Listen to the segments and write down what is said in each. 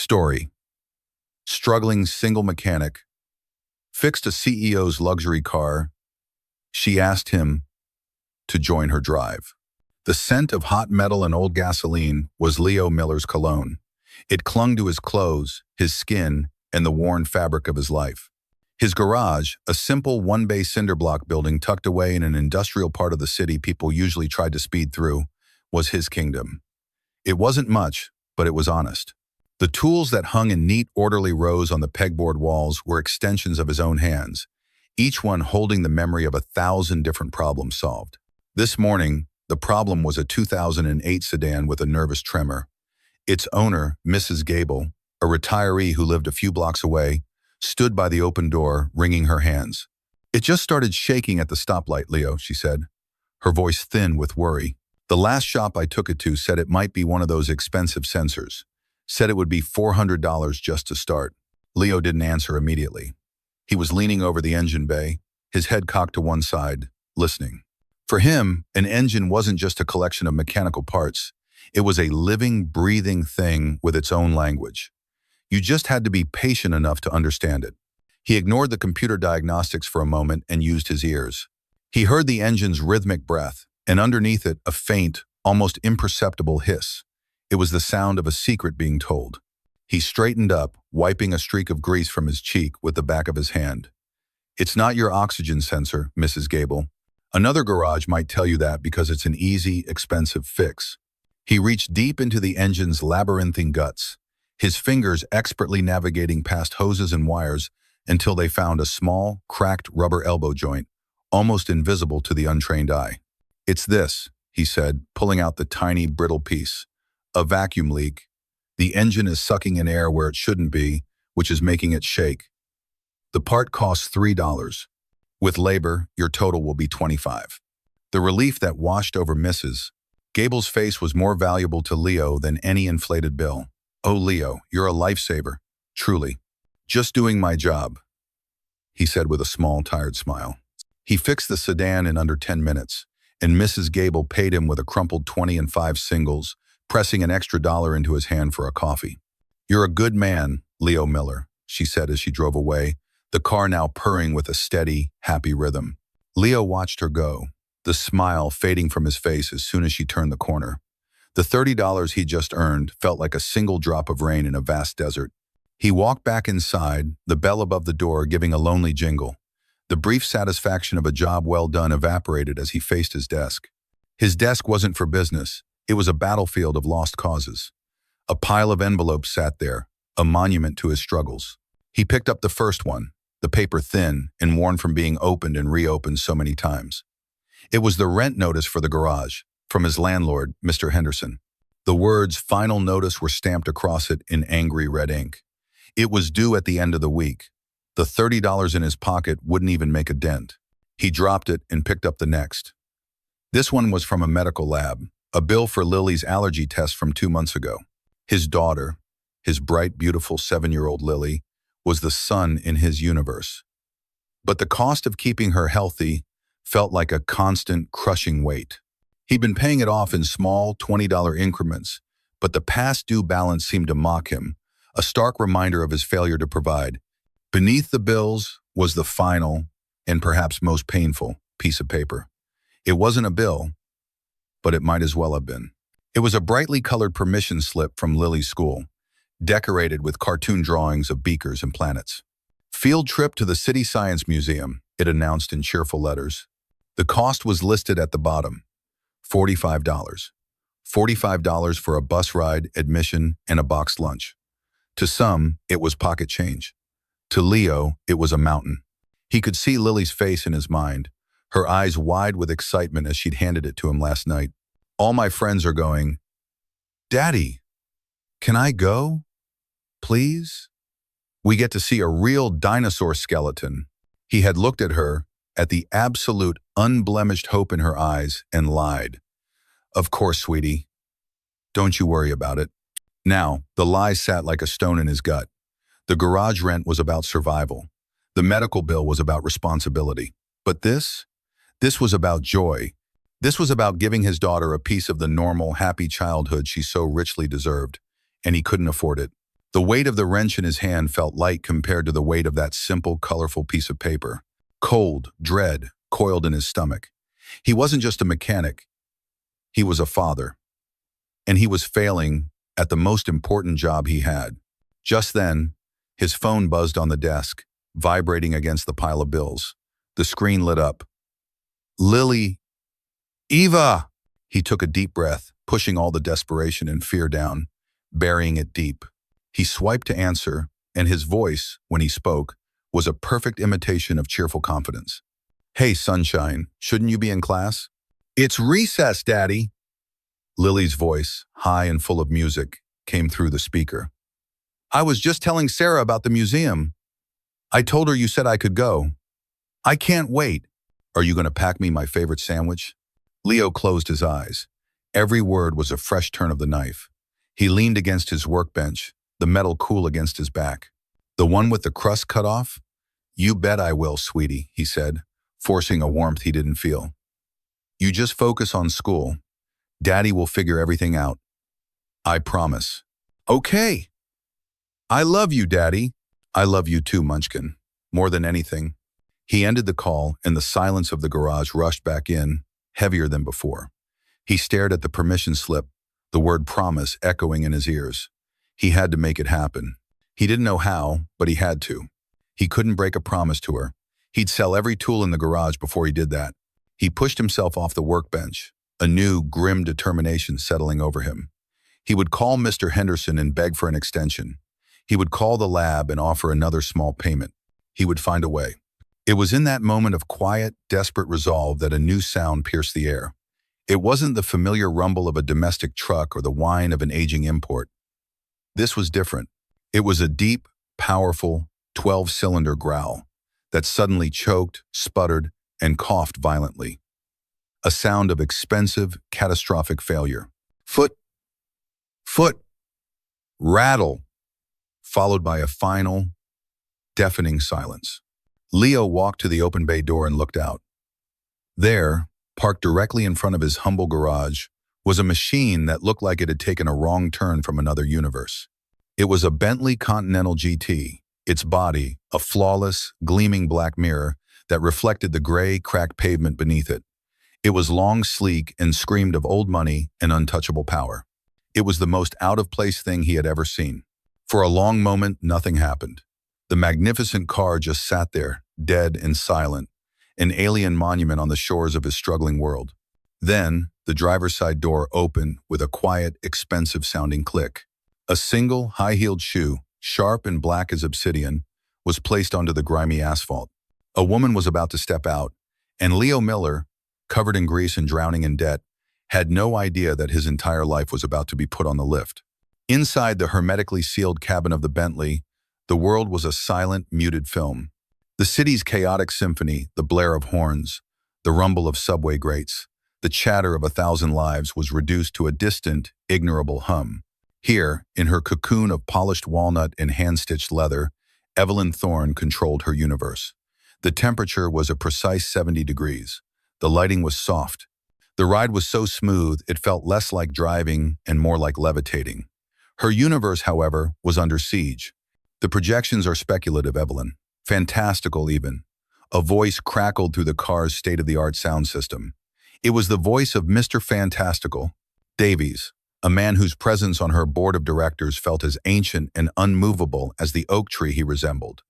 Story. Struggling single mechanic. Fixed a CEO's luxury car. She asked him to join her drive. The scent of hot metal and old gasoline was Leo Miller's cologne. It clung to his clothes, his skin, and the worn fabric of his life. His garage, a simple one-bay cinder block building tucked away in an industrial part of the city people usually tried to speed through, was his kingdom. It wasn't much, but it was honest. The tools that hung in neat, orderly rows on the pegboard walls were extensions of his own hands, each one holding the memory of 1,000 different problems solved. This morning, the problem was a 2008 sedan with a nervous tremor. Its owner, Mrs. Gable, a retiree who lived a few blocks away, stood by the open door, wringing her hands. "It just started shaking at the stoplight, Leo," she said, her voice thin with worry. "The last shop I took it to said it might be one of those expensive sensors. Said it would be $400 just to start." Leo didn't answer immediately. He was leaning over the engine bay, his head cocked to one side, listening. For him, an engine wasn't just a collection of mechanical parts. It was a living, breathing thing with its own language. You just had to be patient enough to understand it. He ignored the computer diagnostics for a moment and used his ears. He heard the engine's rhythmic breath, and underneath it, a faint, almost imperceptible hiss. It was the sound of a secret being told. He straightened up, wiping a streak of grease from his cheek with the back of his hand. "It's not your oxygen sensor, Mrs. Gable. Another garage might tell you that because it's an easy, expensive fix." He reached deep into the engine's labyrinthine guts, his fingers expertly navigating past hoses and wires until they found a small, cracked rubber elbow joint, almost invisible to the untrained eye. "It's this," he said, pulling out the tiny, brittle piece. "A vacuum leak. The engine is sucking in air where it shouldn't be, which is making it shake. The part costs $3. With labor, your total will be $25. The relief that washed over Mrs. Gable's face was more valuable to Leo than any inflated bill. "Oh, Leo, you're a lifesaver. Truly. Just doing my job," he said with a small, tired smile. He fixed the sedan in under 10 minutes, and Mrs. Gable paid him with a crumpled 20 and 5 singles, pressing an extra $1 into his hand for a coffee. "You're a good man, Leo Miller," she said as she drove away, the car now purring with a steady, happy rhythm. Leo watched her go, the smile fading from his face as soon as she turned the corner. The $30 he just earned felt like a single drop of rain in a vast desert. He walked back inside, the bell above the door giving a lonely jingle. The brief satisfaction of a job well done evaporated as he faced his desk. His desk wasn't for business. It was a battlefield of lost causes. A pile of envelopes sat there, a monument to his struggles. He picked up the first one, the paper thin and worn from being opened and reopened so many times. It was the rent notice for the garage, from his landlord, Mr. Henderson. The words "final notice" were stamped across it in angry red ink. It was due at the end of the week. The $30 in his pocket wouldn't even make a dent. He dropped it and picked up the next. This one was from a medical lab, a bill for Lily's allergy test from 2 months ago. His daughter, his bright, beautiful 7-year-old Lily, was the sun in his universe. But the cost of keeping her healthy felt like a constant, crushing weight. He'd been paying it off in small, $20 increments, but the past due balance seemed to mock him, a stark reminder of his failure to provide. Beneath the bills was the final, and perhaps most painful, piece of paper. It wasn't a bill, but it might as well have been. It was a brightly colored permission slip from Lily's school, decorated with cartoon drawings of beakers and planets. "Field trip to the City Science Museum," it announced in cheerful letters. The cost was listed at the bottom, $45. $45 for a bus ride, admission, and a boxed lunch. To some, it was pocket change. To Leo, it was a mountain. He could see Lily's face in his mind, her eyes wide with excitement as she'd handed it to him last night. "All my friends are going." "Daddy, can I go? Please?" "We get to see a real dinosaur skeleton." He had looked at her, at the absolute, unblemished hope in her eyes, and lied. "Of course, sweetie. Don't you worry about it." Now, the lie sat like a stone in his gut. The garage rent was about survival. The medical bill was about responsibility. But this was about joy. This was about giving his daughter a piece of the normal, happy childhood she so richly deserved, and he couldn't afford it. The weight of the wrench in his hand felt light compared to the weight of that simple, colorful piece of paper. Cold, dread, coiled in his stomach. He wasn't just a mechanic. He was a father. And he was failing at the most important job he had. Just then, his phone buzzed on the desk, vibrating against the pile of bills. The screen lit up. Lily! Eva! He took a deep breath, pushing all the desperation and fear down, burying it deep. He swiped to answer, and his voice, when he spoke, was a perfect imitation of cheerful confidence. Hey, sunshine, shouldn't you be in class? It's recess, Daddy. Lily's voice, high and full of music, came through the speaker. I was just telling Sarah about the museum. I told her you said I could go. I can't wait. Are you going to pack me my favorite sandwich? Leo closed his eyes. Every word was a fresh turn of the knife. He leaned against his workbench, the metal cool against his back. The one with the crust cut off? You bet I will, sweetie, he said, forcing a warmth he didn't feel. You just focus on school. Daddy will figure everything out. I promise. Okay. I love you, Daddy. I love you too, Munchkin. More than anything. He ended the call, and the silence of the garage rushed back in, heavier than before. He stared at the permission slip, the word promise echoing in his ears. He had to make it happen. He didn't know how, but he had to. He couldn't break a promise to her. He'd sell every tool in the garage before he did that. He pushed himself off the workbench, a new, grim determination settling over him. He would call Mr. Henderson and beg for an extension. He would call the lab and offer another small payment. He would find a way. It was in that moment of quiet, desperate resolve that a new sound pierced the air. It wasn't the familiar rumble of a domestic truck or the whine of an aging import. This was different. It was a deep, powerful, 12-cylinder growl that suddenly choked, sputtered, and coughed violently. A sound of expensive, catastrophic failure. Foot, rattle, followed by a final, deafening silence. Leo walked to the open bay door and looked out. There, parked directly in front of his humble garage, was a machine that looked like it had taken a wrong turn from another universe. It was a Bentley Continental GT, its body a flawless, gleaming black mirror that reflected the gray, cracked pavement beneath it. It was long, sleek, and screamed of old money and untouchable power. It was the most out-of-place thing he had ever seen. For a long moment, nothing happened. The magnificent car just sat there, dead and silent, an alien monument on the shores of his struggling world. Then, the driver's side door opened with a quiet, expensive-sounding click. A single, high-heeled shoe, sharp and black as obsidian, was placed onto the grimy asphalt. A woman was about to step out, and Leo Miller, covered in grease and drowning in debt, had no idea that his entire life was about to be put on the lift. Inside the hermetically sealed cabin of the Bentley, the world was a silent, muted film. The city's chaotic symphony, the blare of horns, the rumble of subway grates, the chatter of 1,000 lives was reduced to a distant, ignorable hum. Here, in her cocoon of polished walnut and hand-stitched leather, Evelyn Thorne controlled her universe. The temperature was a precise 70 degrees. The lighting was soft. The ride was so smooth, it felt less like driving and more like levitating. Her universe, however, was under siege. The projections are speculative, Evelyn. Fantastical, even. A voice crackled through the car's state-of-the-art sound system. It was the voice of Mr. Fantastical, Davies, a man whose presence on her board of directors felt as ancient and unmovable as the oak tree he resembled.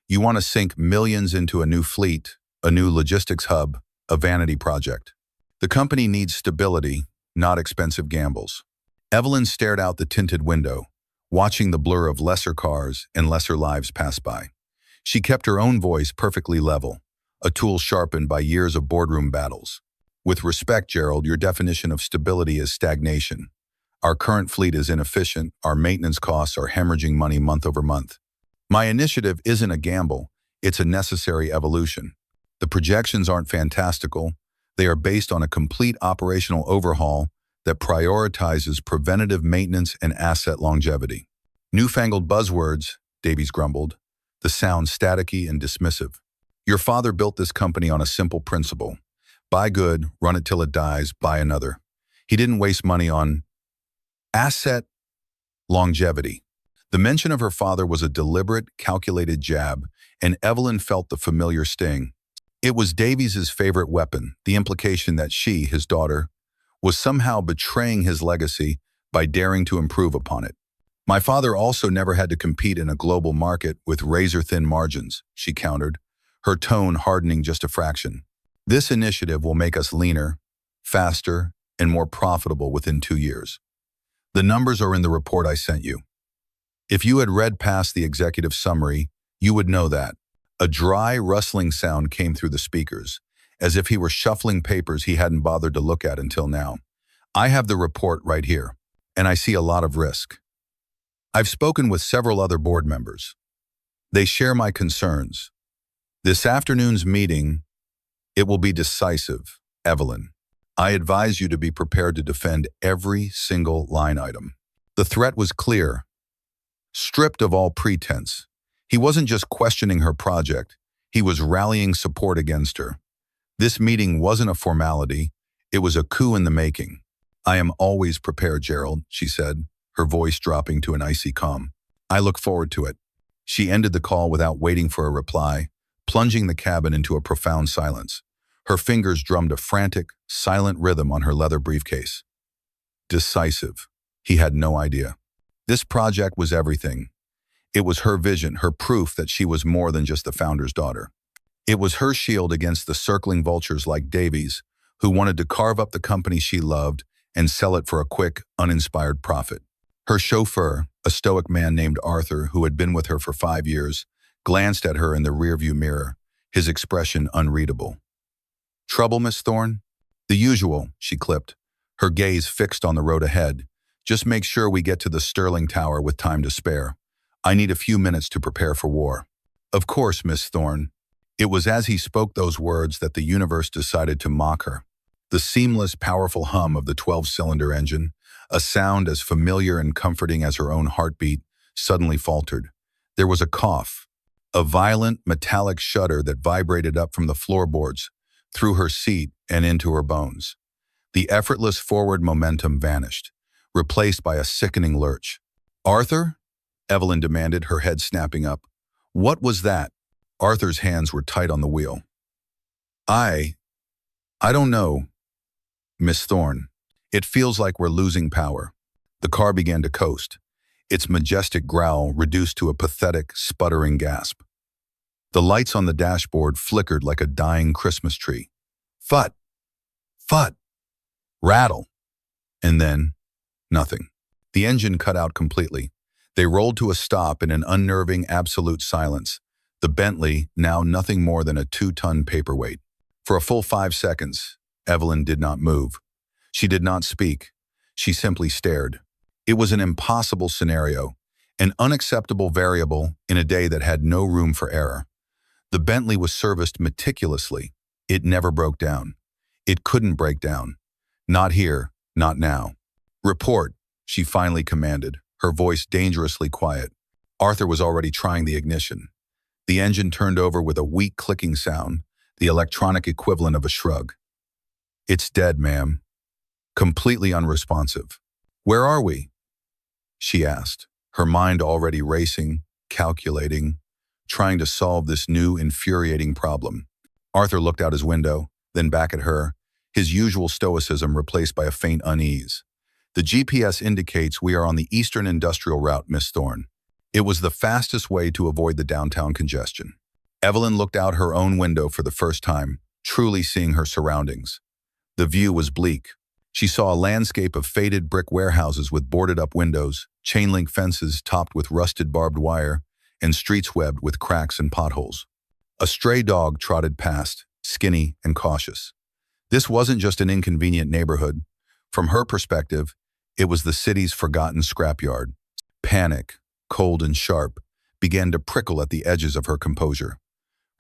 You want to sink millions into a new fleet, a new logistics hub, a vanity project. The company needs stability, not expensive gambles. Evelyn stared out the tinted window, watching the blur of lesser cars and lesser lives pass by. She kept her own voice perfectly level, a tool sharpened by years of boardroom battles. With respect, Gerald, your definition of stability is stagnation. Our current fleet is inefficient, our maintenance costs are hemorrhaging money month over month. My initiative isn't a gamble, it's a necessary evolution. The projections aren't fantastical, they are based on a complete operational overhaul that prioritizes preventative maintenance and asset longevity. Newfangled buzzwords, Davies grumbled, the sound staticky and dismissive. Your father built this company on a simple principle. Buy good, run it till it dies, buy another. He didn't waste money on asset longevity. The mention of her father was a deliberate, calculated jab, and Evelyn felt the familiar sting. It was Davies's favorite weapon, the implication that she, his daughter, was somehow betraying his legacy by daring to improve upon it. My father also never had to compete in a global market with razor-thin margins, she countered, her tone hardening just a fraction. This initiative will make us leaner, faster, and more profitable within 2 years. The numbers are in the report I sent you. If you had read past the executive summary, you would know that. A dry, rustling sound came through the speakers, as if he were shuffling papers he hadn't bothered to look at until now. I have the report right here, and I see a lot of risk. I've spoken with several other board members. They share my concerns. This afternoon's meeting, it will be decisive, Evelyn. I advise you to be prepared to defend every single line item. The threat was clear, stripped of all pretense. He wasn't just questioning her project, he was rallying support against her. This meeting wasn't a formality, it was a coup in the making. I am always prepared, Gerald, she said, her voice dropping to an icy calm. I look forward to it. She ended the call without waiting for a reply, plunging the cabin into a profound silence. Her fingers drummed a frantic, silent rhythm on her leather briefcase. Decisive. He had no idea. This project was everything. It was her vision, her proof that she was more than just the founder's daughter. It was her shield against the circling vultures like Davies, who wanted to carve up the company she loved and sell it for a quick, uninspired profit. Her chauffeur, a stoic man named Arthur who had been with her for 5 years, glanced at her in the rearview mirror, his expression unreadable. Trouble, Miss Thorne? The usual, she clipped, her gaze fixed on the road ahead. Just make sure we get to the Sterling Tower with time to spare. I need a few minutes to prepare for war. Of course, Miss Thorne. It was as he spoke those words that the universe decided to mock her. The seamless, powerful hum of the 12-cylinder engine, a sound as familiar and comforting as her own heartbeat, suddenly faltered. There was a cough, a violent, metallic shudder that vibrated up from the floorboards, through her seat and into her bones. The effortless forward momentum vanished, replaced by a sickening lurch. Arthur? Evelyn demanded, her head snapping up. What was that? Arthur's hands were tight on the wheel. I don't know, Miss Thorne. It feels like we're losing power. The car began to coast, its majestic growl reduced to a pathetic, sputtering gasp. The lights on the dashboard flickered like a dying Christmas tree. Phut! Phut! Rattle! And then, nothing. The engine cut out completely. They rolled to a stop in an unnerving, absolute silence. The Bentley, now nothing more than a 2-ton paperweight. For a full 5 seconds, Evelyn did not move. She did not speak. She simply stared. It was an impossible scenario, an unacceptable variable in a day that had no room for error. The Bentley was serviced meticulously. It never broke down. It couldn't break down. Not here, not now. Report, she finally commanded, her voice dangerously quiet. Arthur was already trying the ignition. The engine turned over with a weak clicking sound, the electronic equivalent of a shrug. It's dead, ma'am. Completely unresponsive. Where are we? She asked, her mind already racing, calculating, trying to solve this new, infuriating problem. Arthur looked out his window, then back at her, his usual stoicism replaced by a faint unease. The GPS indicates we are on the Eastern Industrial Route, Miss Thorne. It was the fastest way to avoid the downtown congestion. Evelyn looked out her own window for the first time, truly seeing her surroundings. The view was bleak. She saw a landscape of faded brick warehouses with boarded-up windows, chain-link fences topped with rusted barbed wire, and streets webbed with cracks and potholes. A stray dog trotted past, skinny and cautious. This wasn't just an inconvenient neighborhood. From her perspective, it was the city's forgotten scrapyard. Panic, cold and sharp, began to prickle at the edges of her composure.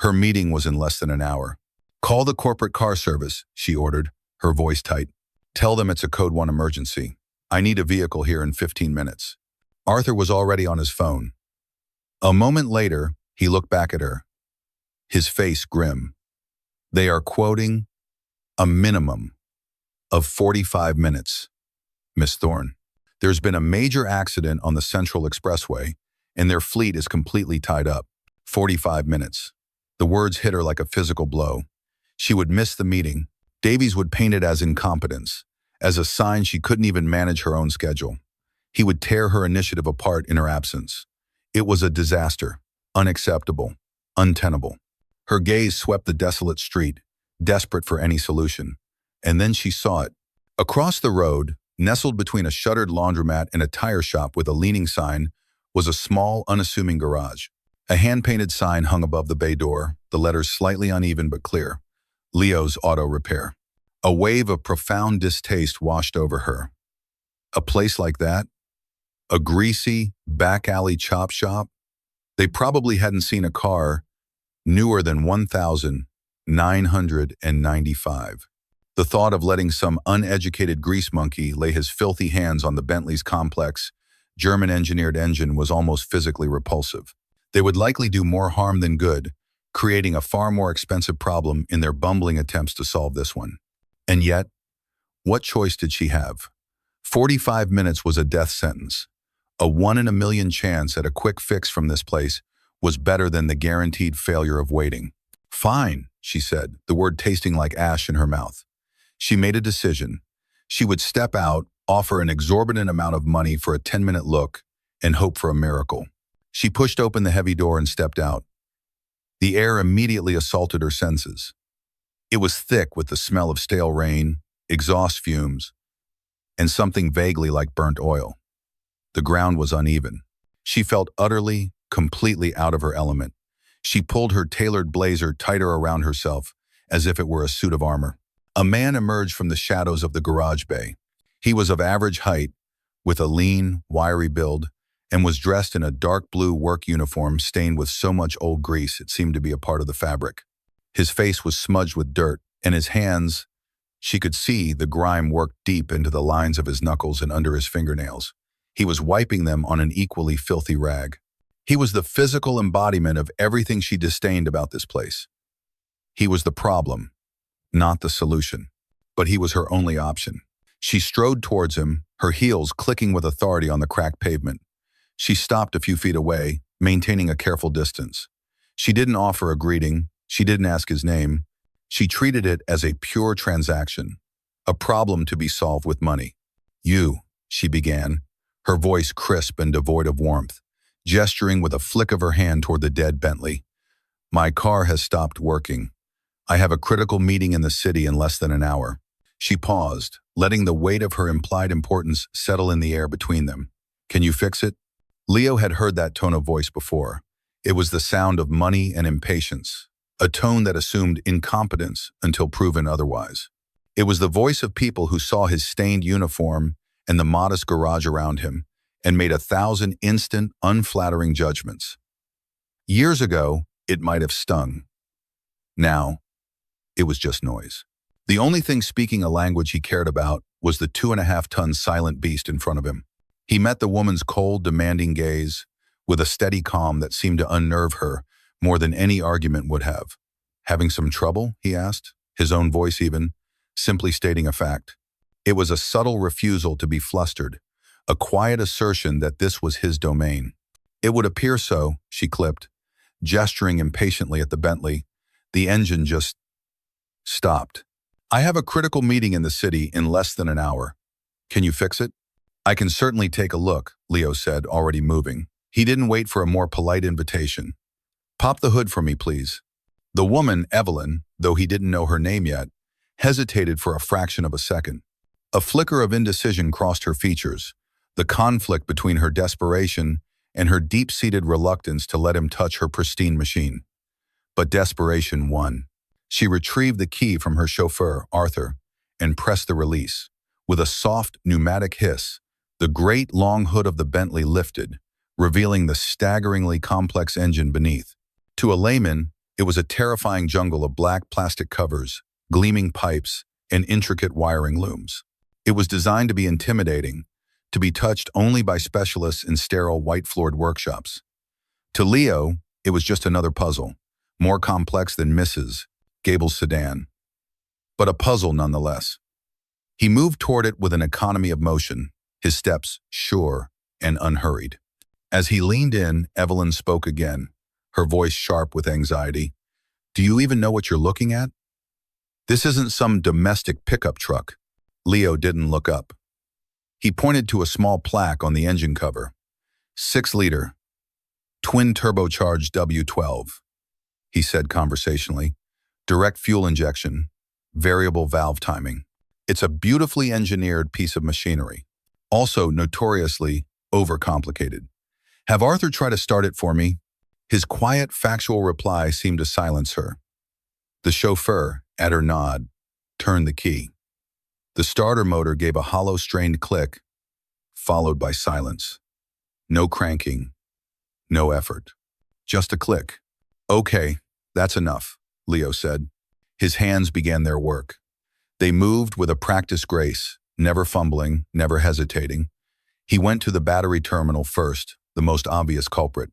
Her meeting was in less than an hour. Call the corporate car service, she ordered, her voice tight. Tell them it's a Code 1 emergency. I need a vehicle here in 15 minutes. Arthur was already on his phone. A moment later, he looked back at her, his face grim. They are quoting a minimum of 45 minutes, Miss Thorne. There's been a major accident on the Central Expressway, and their fleet is completely tied up. 45 minutes. The words hit her like a physical blow. She would miss the meeting. Davies would paint it as incompetence, as a sign she couldn't even manage her own schedule. He would tear her initiative apart in her absence. It was a disaster, unacceptable, untenable. Her gaze swept the desolate street, desperate for any solution. And then she saw it. Across the road, nestled between a shuttered laundromat and a tire shop with a leaning sign, was a small, unassuming garage. A hand-painted sign hung above the bay door, the letters slightly uneven but clear. Leo's Auto Repair. A wave of profound distaste washed over her. A place like that? A greasy, back-alley chop shop? They probably hadn't seen a car newer than 1,995. The thought of letting some uneducated grease monkey lay his filthy hands on the Bentley's complex, German-engineered engine was almost physically repulsive. They would likely do more harm than good, creating a far more expensive problem in their bumbling attempts to solve this one. And yet, what choice did she have? 45 minutes was a death sentence. A 1 in a million chance at a quick fix from this place was better than the guaranteed failure of waiting. Fine, she said, the word tasting like ash in her mouth. She made a decision. She would step out, offer an exorbitant amount of money for a 10-minute look, and hope for a miracle. She pushed open the heavy door and stepped out. The air immediately assaulted her senses. It was thick with the smell of stale rain, exhaust fumes, and something vaguely like burnt oil. The ground was uneven. She felt utterly, completely out of her element. She pulled her tailored blazer tighter around herself, as if it were a suit of armor. A man emerged from the shadows of the garage bay. He was of average height, with a lean, wiry build, and was dressed in a dark blue work uniform stained with so much old grease it seemed to be a part of the fabric. His face was smudged with dirt, and his hands, she could see the grime worked deep into the lines of his knuckles and under his fingernails. He was wiping them on an equally filthy rag. He was the physical embodiment of everything she disdained about this place. He was the problem, not the solution, but he was her only option. She strode towards him, her heels clicking with authority on the cracked pavement. She stopped a few feet away, maintaining a careful distance. She didn't offer a greeting. She didn't ask his name. She treated it as a pure transaction, a problem to be solved with money. "You," she began, her voice crisp and devoid of warmth, gesturing with a flick of her hand toward the dead Bentley. "My car has stopped working. I have a critical meeting in the city in less than an hour." She paused, letting the weight of her implied importance settle in the air between them. "Can you fix it?" Leo had heard that tone of voice before. It was the sound of money and impatience, a tone that assumed incompetence until proven otherwise. It was the voice of people who saw his stained uniform and the modest garage around him and made 1,000 instant, unflattering judgments. Years ago, it might have stung. Now, it was just noise. The only thing speaking a language he cared about was the 2.5-ton silent beast in front of him. He met the woman's cold, demanding gaze with a steady calm that seemed to unnerve her more than any argument would have. "Having some trouble?" he asked, his own voice even, simply stating a fact. It was a subtle refusal to be flustered, a quiet assertion that this was his domain. "It would appear so," she clipped, gesturing impatiently at the Bentley. The engine just stopped. "I have a critical meeting in the city in less than an hour. Can you fix it?" "I can certainly take a look," Leo said, already moving. He didn't wait for a more polite invitation. "Pop the hood for me, please." The woman, Evelyn, though he didn't know her name yet, hesitated for a fraction of a second. A flicker of indecision crossed her features, the conflict between her desperation and her deep-seated reluctance to let him touch her pristine machine. But desperation won. She retrieved the key from her chauffeur, Arthur, and pressed the release. With a soft, pneumatic hiss, the great long hood of the Bentley lifted, revealing the staggeringly complex engine beneath. To a layman, it was a terrifying jungle of black plastic covers, gleaming pipes, and intricate wiring looms. It was designed to be intimidating, to be touched only by specialists in sterile white-floored workshops. To Leo, it was just another puzzle, more complex than Mrs. Gable's sedan, but a puzzle nonetheless. He moved toward it with an economy of motion, his steps sure and unhurried. As he leaned in, Evelyn spoke again, her voice sharp with anxiety. "Do you even know what you're looking at? This isn't some domestic pickup truck." Leo didn't look up. He pointed to a small plaque on the engine cover. 6-liter, twin-turbocharged W12, he said conversationally. Direct fuel injection, variable valve timing. It's a beautifully engineered piece of machinery, also notoriously overcomplicated. "Have Arthur try to start it for me?" His quiet, factual reply seemed to silence her. The chauffeur, at her nod, turned the key. The starter motor gave a hollow, strained click, followed by silence. No cranking, no effort. Just a click. "Okay, that's enough," Leo said. His hands began their work. They moved with a practiced grace, never fumbling, never hesitating. He went to the battery terminal first, the most obvious culprit.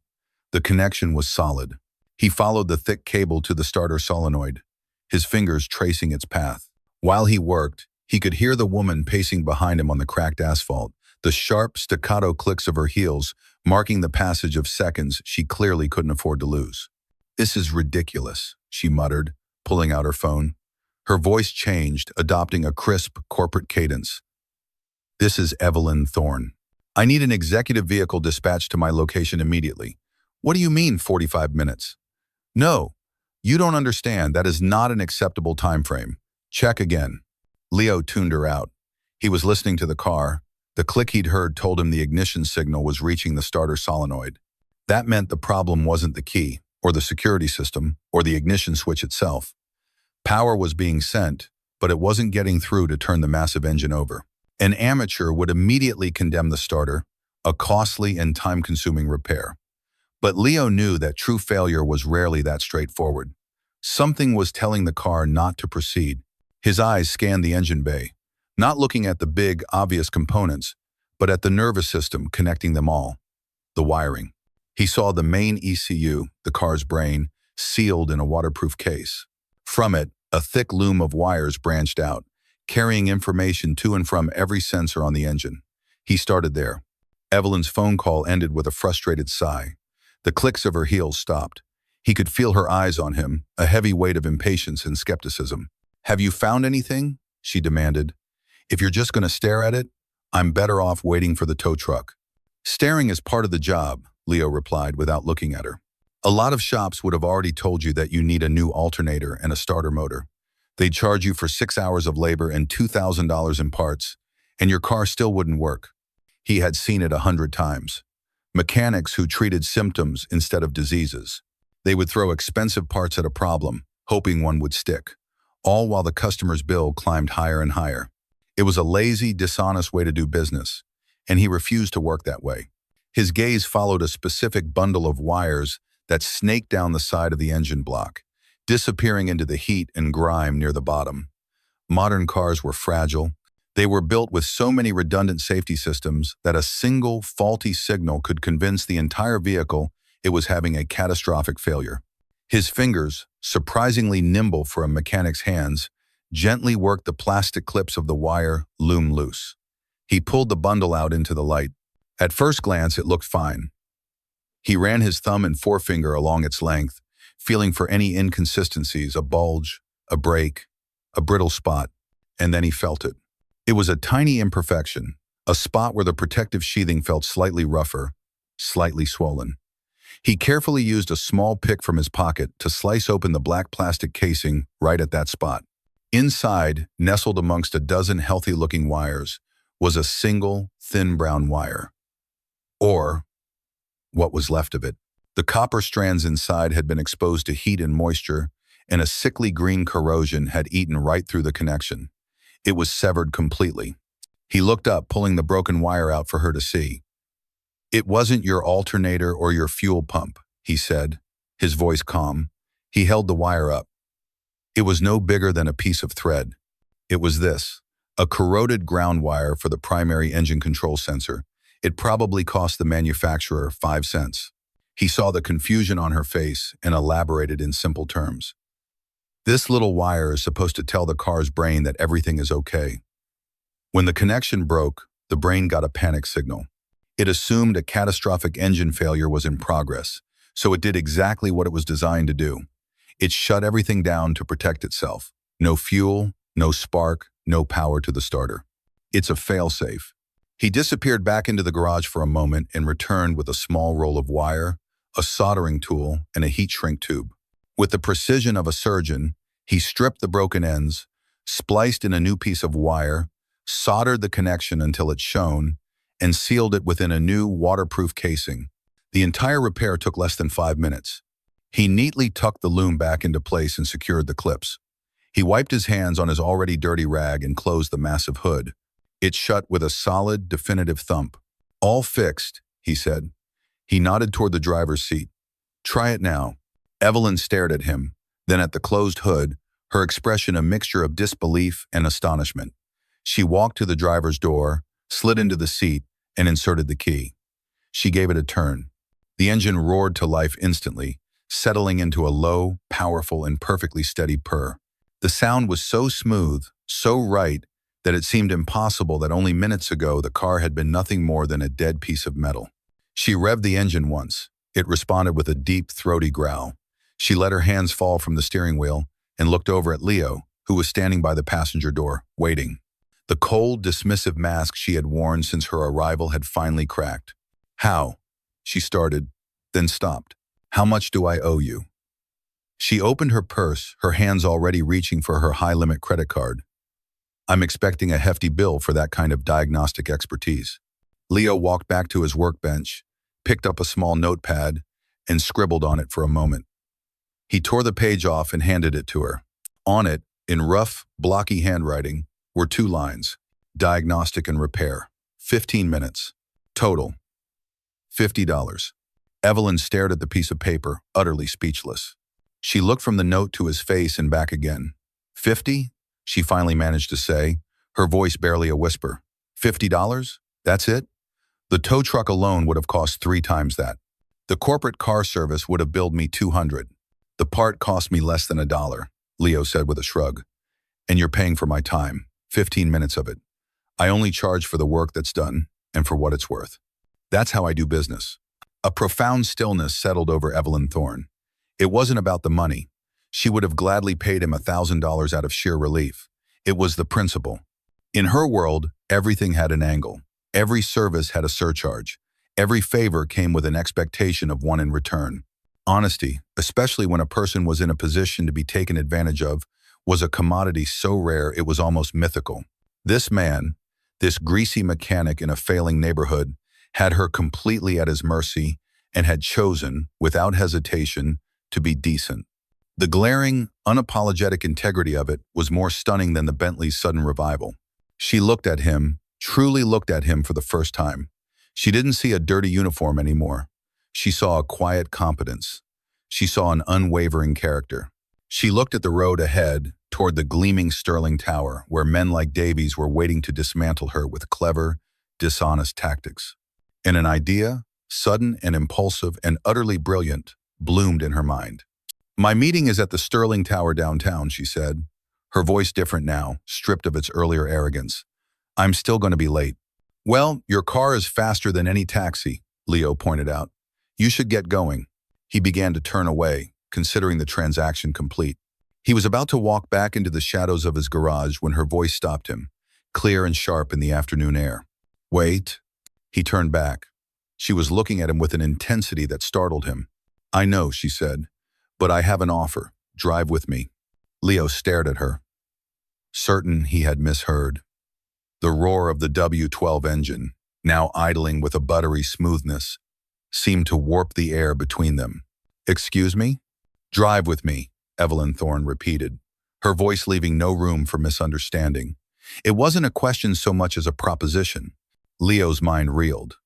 The connection was solid. He followed the thick cable to the starter solenoid, his fingers tracing its path. While he worked, he could hear the woman pacing behind him on the cracked asphalt, the sharp, staccato clicks of her heels marking the passage of seconds she clearly couldn't afford to lose. "This is ridiculous," she muttered, pulling out her phone. Her voice changed, adopting a crisp, corporate cadence. "This is Evelyn Thorne. I need an executive vehicle dispatched to my location immediately." "What do you mean, 45 minutes? "No, you don't understand. That is not an acceptable time frame. Check again." Leo tuned her out. He was listening to the car. The click he'd heard told him the ignition signal was reaching the starter solenoid. That meant the problem wasn't the key, or the security system, or the ignition switch itself. Power was being sent, but it wasn't getting through to turn the massive engine over. An amateur would immediately condemn the starter, a costly and time-consuming repair. But Leo knew that true failure was rarely that straightforward. Something was telling the car not to proceed. His eyes scanned the engine bay, not looking at the big, obvious components, but at the nervous system connecting them all, the wiring. He saw the main ECU, the car's brain, sealed in a waterproof case. From it, a thick loom of wires branched out, carrying information to and from every sensor on the engine. He started there. Evelyn's phone call ended with a frustrated sigh. The clicks of her heels stopped. He could feel her eyes on him, a heavy weight of impatience and skepticism. "Have you found anything?" she demanded. "If you're just going to stare at it, I'm better off waiting for the tow truck." "Staring is part of the job," Leo replied without looking at her. "A lot of shops would have already told you that you need a new alternator and a starter motor. They'd charge you for 6 hours of labor and $2,000 in parts, and your car still wouldn't work." He had seen it 100 times. Mechanics who treated symptoms instead of diseases. They would throw expensive parts at a problem, hoping one would stick, all while the customer's bill climbed higher and higher. It was a lazy, dishonest way to do business, and he refused to work that way. His gaze followed a specific bundle of wires that snaked down the side of the engine block, disappearing into the heat and grime near the bottom. Modern cars were fragile. They were built with so many redundant safety systems that a single faulty signal could convince the entire vehicle it was having a catastrophic failure. His fingers, surprisingly nimble for a mechanic's hands, gently worked the plastic clips of the wire loom loose. He pulled the bundle out into the light. At first glance, it looked fine. He ran his thumb and forefinger along its length, feeling for any inconsistencies, a bulge, a break, a brittle spot, and then he felt it. It was a tiny imperfection, a spot where the protective sheathing felt slightly rougher, slightly swollen. He carefully used a small pick from his pocket to slice open the black plastic casing right at that spot. Inside, nestled amongst a dozen healthy-looking wires, was a single, thin brown wire. Or what was left of it. The copper strands inside had been exposed to heat and moisture, and a sickly green corrosion had eaten right through the connection. It was severed completely. He looked up, pulling the broken wire out for her to see. "It wasn't your alternator or your fuel pump," he said, his voice calm. He held the wire up. "It was no bigger than a piece of thread. It was this, a corroded ground wire for the primary engine control sensor. It probably cost the manufacturer 5 cents. He saw the confusion on her face and elaborated in simple terms. "This little wire is supposed to tell the car's brain that everything is okay. When the connection broke, the brain got a panic signal. It assumed a catastrophic engine failure was in progress, so it did exactly what it was designed to do. It shut everything down to protect itself. No fuel, no spark, no power to the starter. It's a failsafe. He disappeared back into the garage for a moment and returned with a small roll of wire, a soldering tool, and a heat shrink tube. With the precision of a surgeon, he stripped the broken ends, spliced in a new piece of wire, soldered the connection until it shone, and sealed it within a new waterproof casing. The entire repair took less than 5 minutes. He neatly tucked the loom back into place and secured the clips. He wiped his hands on his already dirty rag and closed the massive hood. It shut with a solid, definitive thump. "All fixed," he said. He nodded toward the driver's seat. "Try it now." Evelyn stared at him, then at the closed hood, her expression a mixture of disbelief and astonishment. She walked to the driver's door, slid into the seat, and inserted the key. She gave it a turn. The engine roared to life instantly, settling into a low, powerful, and perfectly steady purr. The sound was so smooth, so right, that it seemed impossible that only minutes ago the car had been nothing more than a dead piece of metal. She revved the engine once. It responded with a deep, throaty growl. She let her hands fall from the steering wheel and looked over at Leo, who was standing by the passenger door, waiting. The cold, dismissive mask she had worn since her arrival had finally cracked. "How?" she started, then stopped. "How much do I owe you?" She opened her purse, her hands already reaching for her high-limit credit card. "I'm expecting a hefty bill for that kind of diagnostic expertise." Leo walked back to his workbench, picked up a small notepad, and scribbled on it for a moment. He tore the page off and handed it to her. On it, in rough, blocky handwriting, were 2 lines. "Diagnostic and repair. 15 minutes. Total. $50. Evelyn stared at the piece of paper, utterly speechless. She looked from the note to his face and back again. "50? She finally managed to say, her voice barely a whisper. $50? That's it? The tow truck alone would have cost 3 times that. The corporate car service would have billed me $200. The part cost me less than $1, Leo said with a shrug. And you're paying for my time, 15 minutes of it. I only charge for the work that's done and for what it's worth. That's how I do business." A profound stillness settled over Evelyn Thorne. It wasn't about the money. She would have gladly paid him $1,000 out of sheer relief. It was the principle. In her world, everything had an angle. Every service had a surcharge. Every favor came with an expectation of one in return. Honesty, especially when a person was in a position to be taken advantage of, was a commodity so rare it was almost mythical. This man, this greasy mechanic in a failing neighborhood, had her completely at his mercy and had chosen, without hesitation, to be decent. The glaring, unapologetic integrity of it was more stunning than the Bentley's sudden revival. She looked at him, truly looked at him for the first time. She didn't see a dirty uniform anymore. She saw a quiet competence. She saw an unwavering character. She looked at the road ahead, toward the gleaming Sterling Tower, where men like Davies were waiting to dismantle her with clever, dishonest tactics. And an idea, sudden and impulsive and utterly brilliant, bloomed in her mind. "My meeting is at the Sterling Tower downtown," she said, her voice different now, stripped of its earlier arrogance. "I'm still going to be late." "Well, your car is faster than any taxi," Leo pointed out. "You should get going." He began to turn away, considering the transaction complete. He was about to walk back into the shadows of his garage when her voice stopped him, clear and sharp in the afternoon air. "Wait." He turned back. She was looking at him with an intensity that startled him. "I know," she said, "but I have an offer. Drive with me." Leo stared at her, certain he had misheard. The roar of the W12 engine, now idling with a buttery smoothness, seemed to warp the air between them. "Excuse me?" "Drive with me," Evelyn Thorne repeated, her voice leaving no room for misunderstanding. It wasn't a question so much as a proposition. Leo's mind reeled.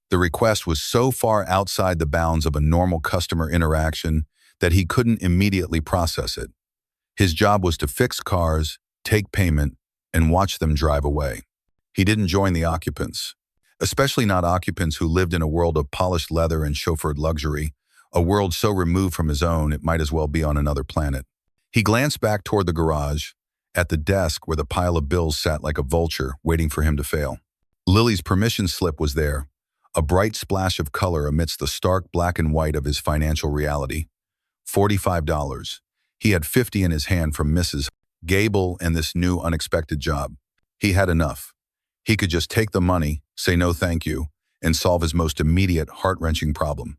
The request was so far outside the bounds of a normal customer interaction that he couldn't immediately process it. His job was to fix cars, take payment, and watch them drive away. He didn't join the occupants, especially not occupants who lived in a world of polished leather and chauffeured luxury, a world so removed from his own it might as well be on another planet. He glanced back toward the garage, at the desk where the pile of bills sat like a vulture waiting for him to fail. Lily's permission slip was there, a bright splash of color amidst the stark black and white of his financial reality. $45. He had 50 in his hand from Mrs. Gable and this new unexpected job. He had enough. He could just take the money, say no thank you, and solve his most immediate, heart-wrenching problem.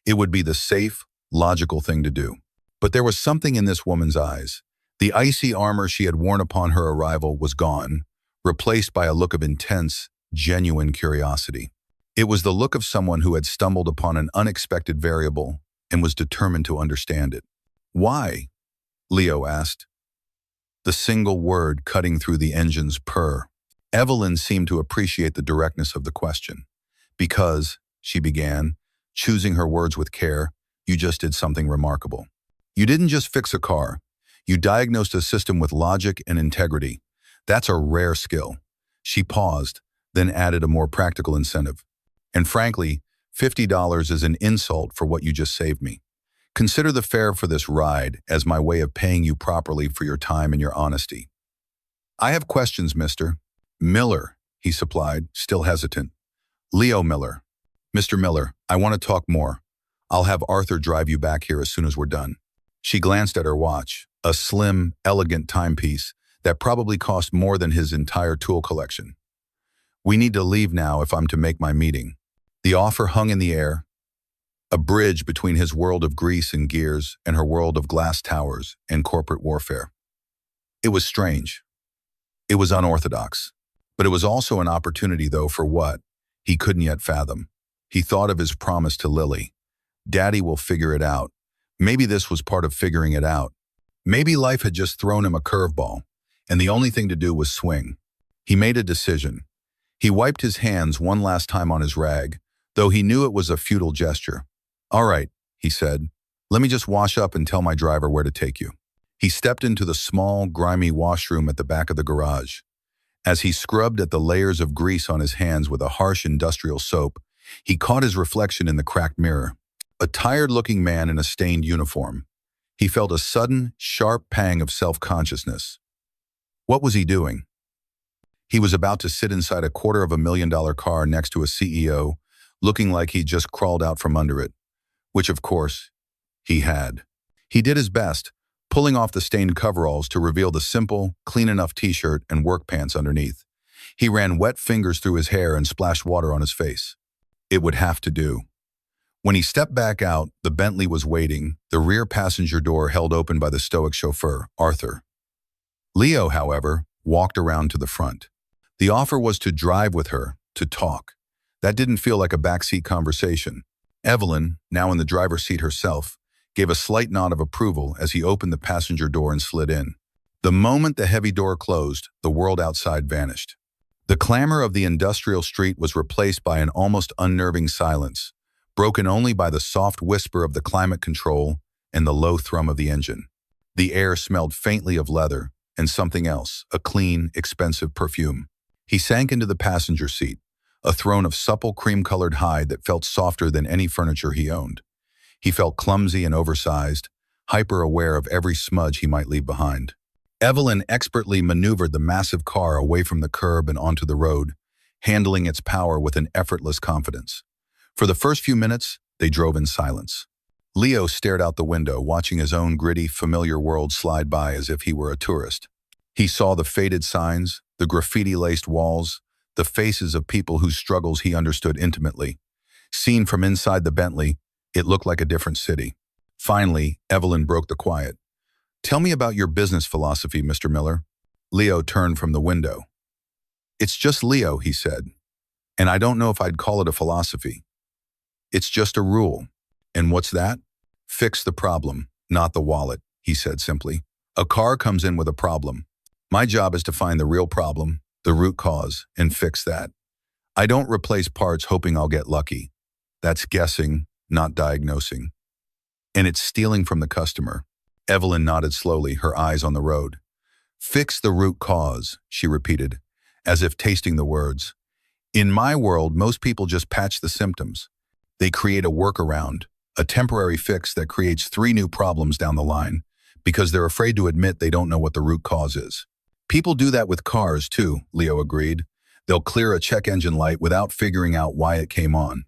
It would be the safe, logical thing to do. But there was something in this woman's eyes. The icy armor she had worn upon her arrival was gone, replaced by a look of intense, genuine curiosity. It was the look of someone who had stumbled upon an unexpected variable and was determined to understand it. "Why?" Leo asked, the single word cutting through the engine's purr. Evelyn seemed to appreciate the directness of the question. "Because," she began, choosing her words with care, "you just did something remarkable. You didn't just fix a car. You diagnosed a system with logic and integrity. That's a rare skill." She paused, then added a more practical incentive. "And frankly, $50 is an insult for what you just saved me. Consider the fare for this ride as my way of paying you properly for your time and your honesty." "I have questions, Mr. Miller," he supplied, still hesitant. "Leo Miller." "Mr. Miller, I want to talk more. I'll have Arthur drive you back here as soon as we're done." She glanced at her watch, a slim, elegant timepiece that probably cost more than his entire tool collection. "We need to leave now if I'm to make my meeting." The offer hung in the air, a bridge between his world of grease and gears and her world of glass towers and corporate warfare. It was strange. It was unorthodox. But it was also an opportunity, though, for what he couldn't yet fathom. He thought of his promise to Lily. Daddy will figure it out. Maybe this was part of figuring it out. Maybe life had just thrown him a curveball, and the only thing to do was swing. He made a decision. He wiped his hands one last time on his rag, though he knew it was a futile gesture. "All right," he said. "Let me just wash up and tell my driver where to take you." He stepped into the small, grimy washroom at the back of the garage. As he scrubbed at the layers of grease on his hands with a harsh industrial soap, he caught his reflection in the cracked mirror. A tired-looking man in a stained uniform. He felt a sudden, sharp pang of self-consciousness. What was he doing? He was about to sit inside a $250,000 car next to a CEO, looking like he'd just crawled out from under it. Which, of course, he had. He did his best, pulling off the stained coveralls to reveal the simple, clean-enough t-shirt and work pants underneath. He ran wet fingers through his hair and splashed water on his face. It would have to do. When he stepped back out, the Bentley was waiting, the rear passenger door held open by the stoic chauffeur, Arthur. Leo, however, walked around to the front. The offer was to drive with her, to talk. That didn't feel like a backseat conversation. Evelyn, now in the driver's seat herself, gave a slight nod of approval as he opened the passenger door and slid in. The moment the heavy door closed, the world outside vanished. The clamor of the industrial street was replaced by an almost unnerving silence, broken only by the soft whisper of the climate control and the low thrum of the engine. The air smelled faintly of leather and something else, a clean, expensive perfume. He sank into the passenger seat, a throne of supple cream-colored hide that felt softer than any furniture he owned. He felt clumsy and oversized, hyper-aware of every smudge he might leave behind. Evelyn expertly maneuvered the massive car away from the curb and onto the road, handling its power with an effortless confidence. For the first few minutes, they drove in silence. Leo stared out the window, watching his own gritty, familiar world slide by as if he were a tourist. He saw the faded signs, the graffiti-laced walls, the faces of people whose struggles he understood intimately. Seen from inside the Bentley, it looked like a different city. Finally, Evelyn broke the quiet. "Tell me about your business philosophy, Mr. Miller." Leo turned from the window. "It's just Leo," he said, "and I don't know if I'd call it a philosophy. It's just a rule. And what's that? Fix the problem, not the wallet," he said simply. "A car comes in with a problem. My job is to find the real problem, the root cause, and fix that. I don't replace parts hoping I'll get lucky. That's guessing, not diagnosing. And it's stealing from the customer." Evelyn nodded slowly, her eyes on the road. "Fix the root cause," she repeated, as if tasting the words. "In my world, most people just patch the symptoms. They create a workaround, a temporary fix that creates 3 new problems down the line, because they're afraid to admit they don't know what the root cause is." "People do that with cars, too," Leo agreed. They'll clear a check engine light without figuring out why it came on.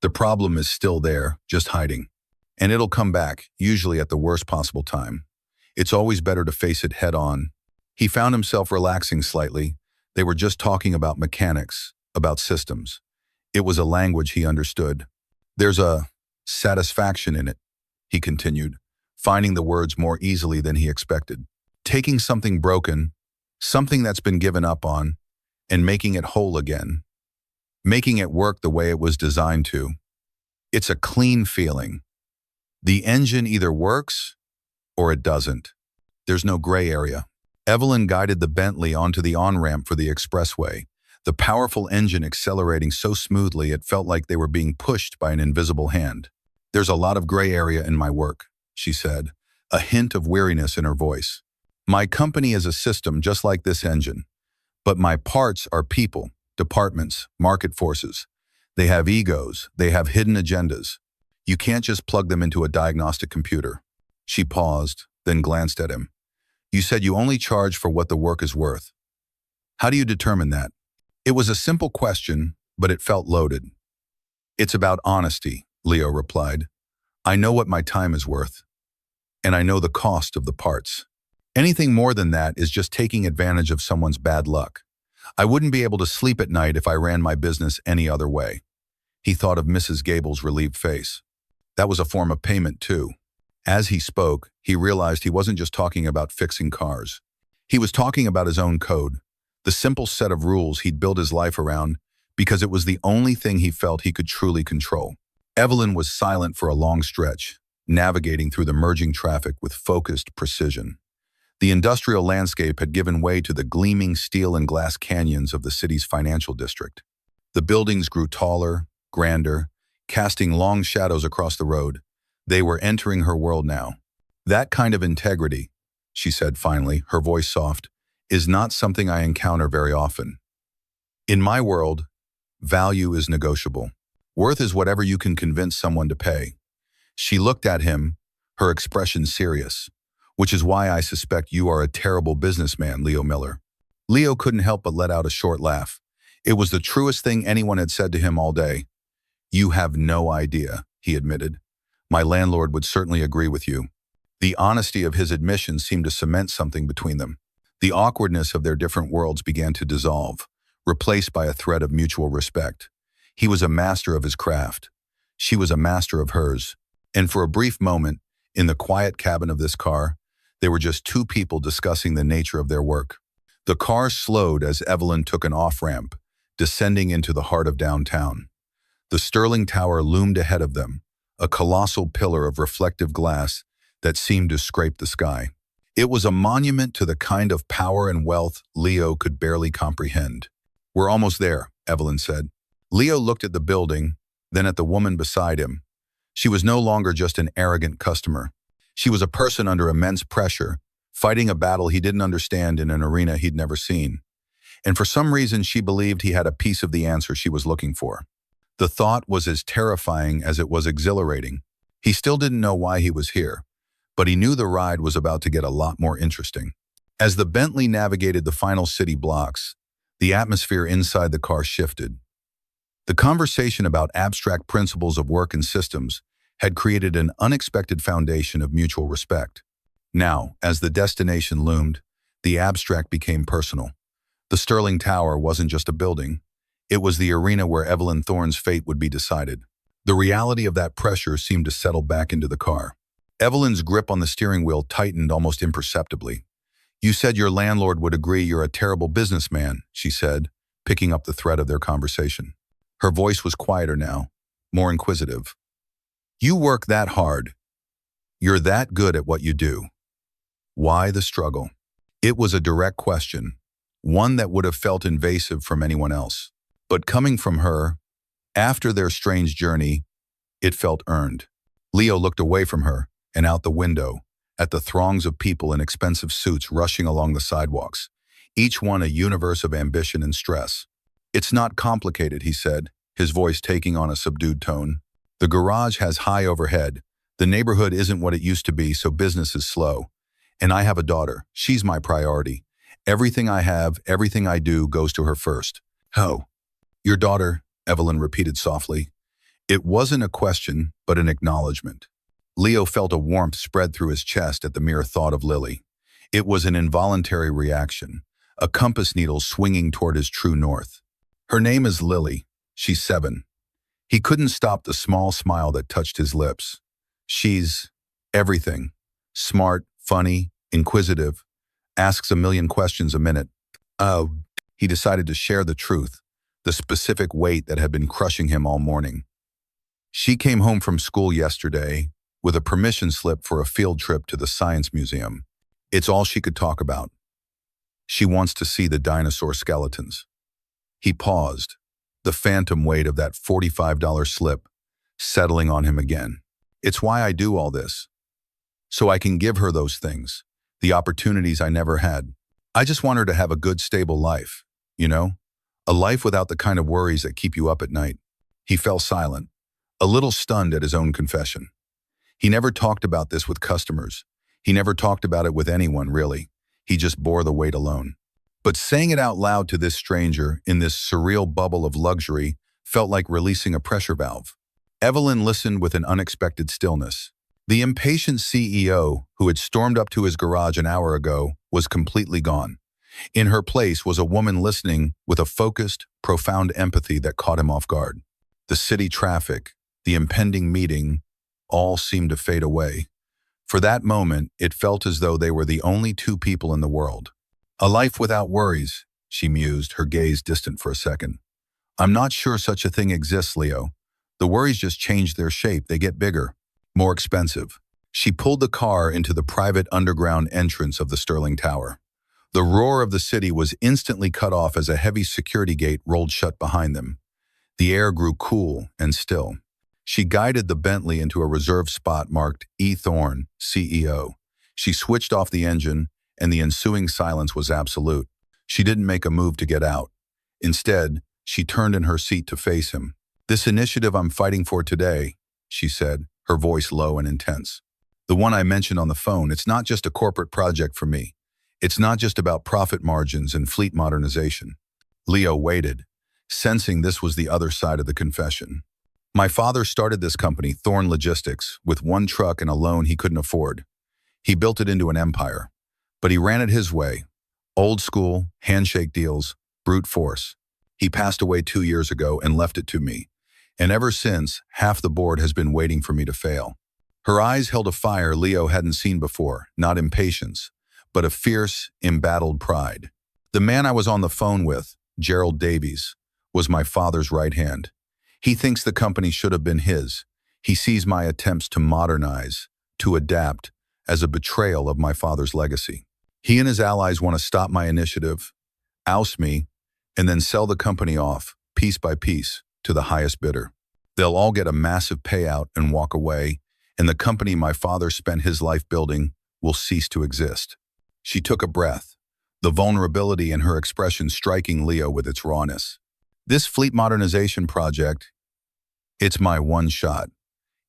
The problem is still there, just hiding. And it'll come back, usually at the worst possible time. It's always better to face it head on. He found himself relaxing slightly. They were just talking about mechanics, about systems. It was a language he understood. There's a satisfaction in it, he continued, finding the words more easily than he expected. Taking something broken, something that's been given up on, and making it whole again. Making it work the way it was designed to. It's a clean feeling. The engine either works or it doesn't. There's no gray area. Evelyn guided the Bentley onto the on-ramp for the expressway, the powerful engine accelerating so smoothly it felt like they were being pushed by an invisible hand. There's a lot of gray area in my work, she said, a hint of weariness in her voice. My company is a system just like this engine, but my parts are people, departments, market forces. They have egos, they have hidden agendas. You can't just plug them into a diagnostic computer. She paused, then glanced at him. You said you only charge for what the work is worth. How do you determine that? It was a simple question, but it felt loaded. It's about honesty, Leo replied. I know what my time is worth, and I know the cost of the parts. Anything more than that is just taking advantage of someone's bad luck. I wouldn't be able to sleep at night if I ran my business any other way. He thought of Mrs. Gable's relieved face. That was a form of payment, too. As he spoke, he realized he wasn't just talking about fixing cars. He was talking about his own code, the simple set of rules he'd built his life around because it was the only thing he felt he could truly control. Evelyn was silent for a long stretch, navigating through the merging traffic with focused precision. The industrial landscape had given way to the gleaming steel and glass canyons of the city's financial district. The buildings grew taller, grander, casting long shadows across the road. They were entering her world now. That kind of integrity, she said finally, her voice soft, is not something I encounter very often. In my world, value is negotiable. Worth is whatever you can convince someone to pay. She looked at him, her expression serious. Which is why I suspect you are a terrible businessman, Leo Miller. Leo couldn't help but let out a short laugh. It was the truest thing anyone had said to him all day. You have no idea, he admitted. My landlord would certainly agree with you. The honesty of his admission seemed to cement something between them. The awkwardness of their different worlds began to dissolve, replaced by a thread of mutual respect. He was a master of his craft. She was a master of hers. And for a brief moment, in the quiet cabin of this car, they were just two people discussing the nature of their work. The car slowed as Evelyn took an off-ramp, descending into the heart of downtown. The Sterling Tower loomed ahead of them, a colossal pillar of reflective glass that seemed to scrape the sky. It was a monument to the kind of power and wealth Leo could barely comprehend. We're almost there, Evelyn said. Leo looked at the building, then at the woman beside him. She was no longer just an arrogant customer. She was a person under immense pressure, fighting a battle he didn't understand in an arena he'd never seen. And for some reason, she believed he had a piece of the answer she was looking for. The thought was as terrifying as it was exhilarating. He still didn't know why he was here, but he knew the ride was about to get a lot more interesting. As the Bentley navigated the final city blocks, the atmosphere inside the car shifted. The conversation about abstract principles of work and systems had created an unexpected foundation of mutual respect. Now, as the destination loomed, the abstract became personal. The Sterling Tower wasn't just a building. It was the arena where Evelyn Thorne's fate would be decided. The reality of that pressure seemed to settle back into the car. Evelyn's grip on the steering wheel tightened almost imperceptibly. You said your landlord would agree you're a terrible businessman, she said, picking up the thread of their conversation. Her voice was quieter now, more inquisitive. You work that hard. You're that good at what you do. Why the struggle? It was a direct question, one that would have felt invasive from anyone else. But coming from her, after their strange journey, it felt earned. Leo looked away from her and out the window at the throngs of people in expensive suits rushing along the sidewalks, each one a universe of ambition and stress. It's not complicated, he said, his voice taking on a subdued tone. The garage has high overhead. The neighborhood isn't what it used to be, so business is slow. And I have a daughter. She's my priority. Everything I have, everything I do goes to her first. Oh, your daughter, Evelyn repeated softly. It wasn't a question, but an acknowledgement. Leo felt a warmth spread through his chest at the mere thought of Lily. It was an involuntary reaction, a compass needle swinging toward his true north. Her name is Lily. She's 7. He couldn't stop the small smile that touched his lips. She's everything. Smart, funny, inquisitive, asks a million questions a minute. Oh, he decided to share the truth, the specific weight that had been crushing him all morning. She came home from school yesterday with a permission slip for a field trip to the Science Museum. It's all she could talk about. She wants to see the dinosaur skeletons. He paused, the phantom weight of that $45 slip settling on him again. It's why I do all this. So I can give her those things, the opportunities I never had. I just want her to have a good, stable life, you know? A life without the kind of worries that keep you up at night. He fell silent, a little stunned at his own confession. He never talked about this with customers. He never talked about it with anyone, really. He just bore the weight alone. But saying it out loud to this stranger in this surreal bubble of luxury felt like releasing a pressure valve. Evelyn listened with an unexpected stillness. The impatient CEO, who had stormed up to his garage an hour ago, was completely gone. In her place was a woman listening with a focused, profound empathy that caught him off guard. The city traffic, the impending meeting, all seemed to fade away. For that moment, it felt as though they were the only two people in the world. A life without worries, she mused, her gaze distant for a second. I'm not sure such a thing exists, Leo. The worries just change their shape. They get bigger, more expensive. She pulled the car into the private underground entrance of the Sterling Tower. The roar of the city was instantly cut off as a heavy security gate rolled shut behind them. The air grew cool and still. She guided the Bentley into a reserved spot marked E. Thorne, CEO. She switched off the engine, and the ensuing silence was absolute. She didn't make a move to get out. Instead, she turned in her seat to face him. This initiative I'm fighting for today, she said, her voice low and intense. The one I mentioned on the phone, it's not just a corporate project for me. It's not just about profit margins and fleet modernization. Leo waited, sensing this was the other side of the confession. My father started this company, Thorne Logistics, with one truck and a loan he couldn't afford. He built it into an empire, but he ran it his way. Old school, handshake deals, brute force. He passed away 2 years ago and left it to me. And ever since, half the board has been waiting for me to fail. Her eyes held a fire Leo hadn't seen before, not impatience, but a fierce, embattled pride. The man I was on the phone with, Gerald Davies, was my father's right hand. He thinks the company should have been his. He sees my attempts to modernize, to adapt, as a betrayal of my father's legacy. He and his allies want to stop my initiative, oust me, and then sell the company off, piece by piece, to the highest bidder. They'll all get a massive payout and walk away, and the company my father spent his life building will cease to exist. She took a breath, the vulnerability in her expression striking Leo with its rawness. This fleet modernization project, it's my one shot.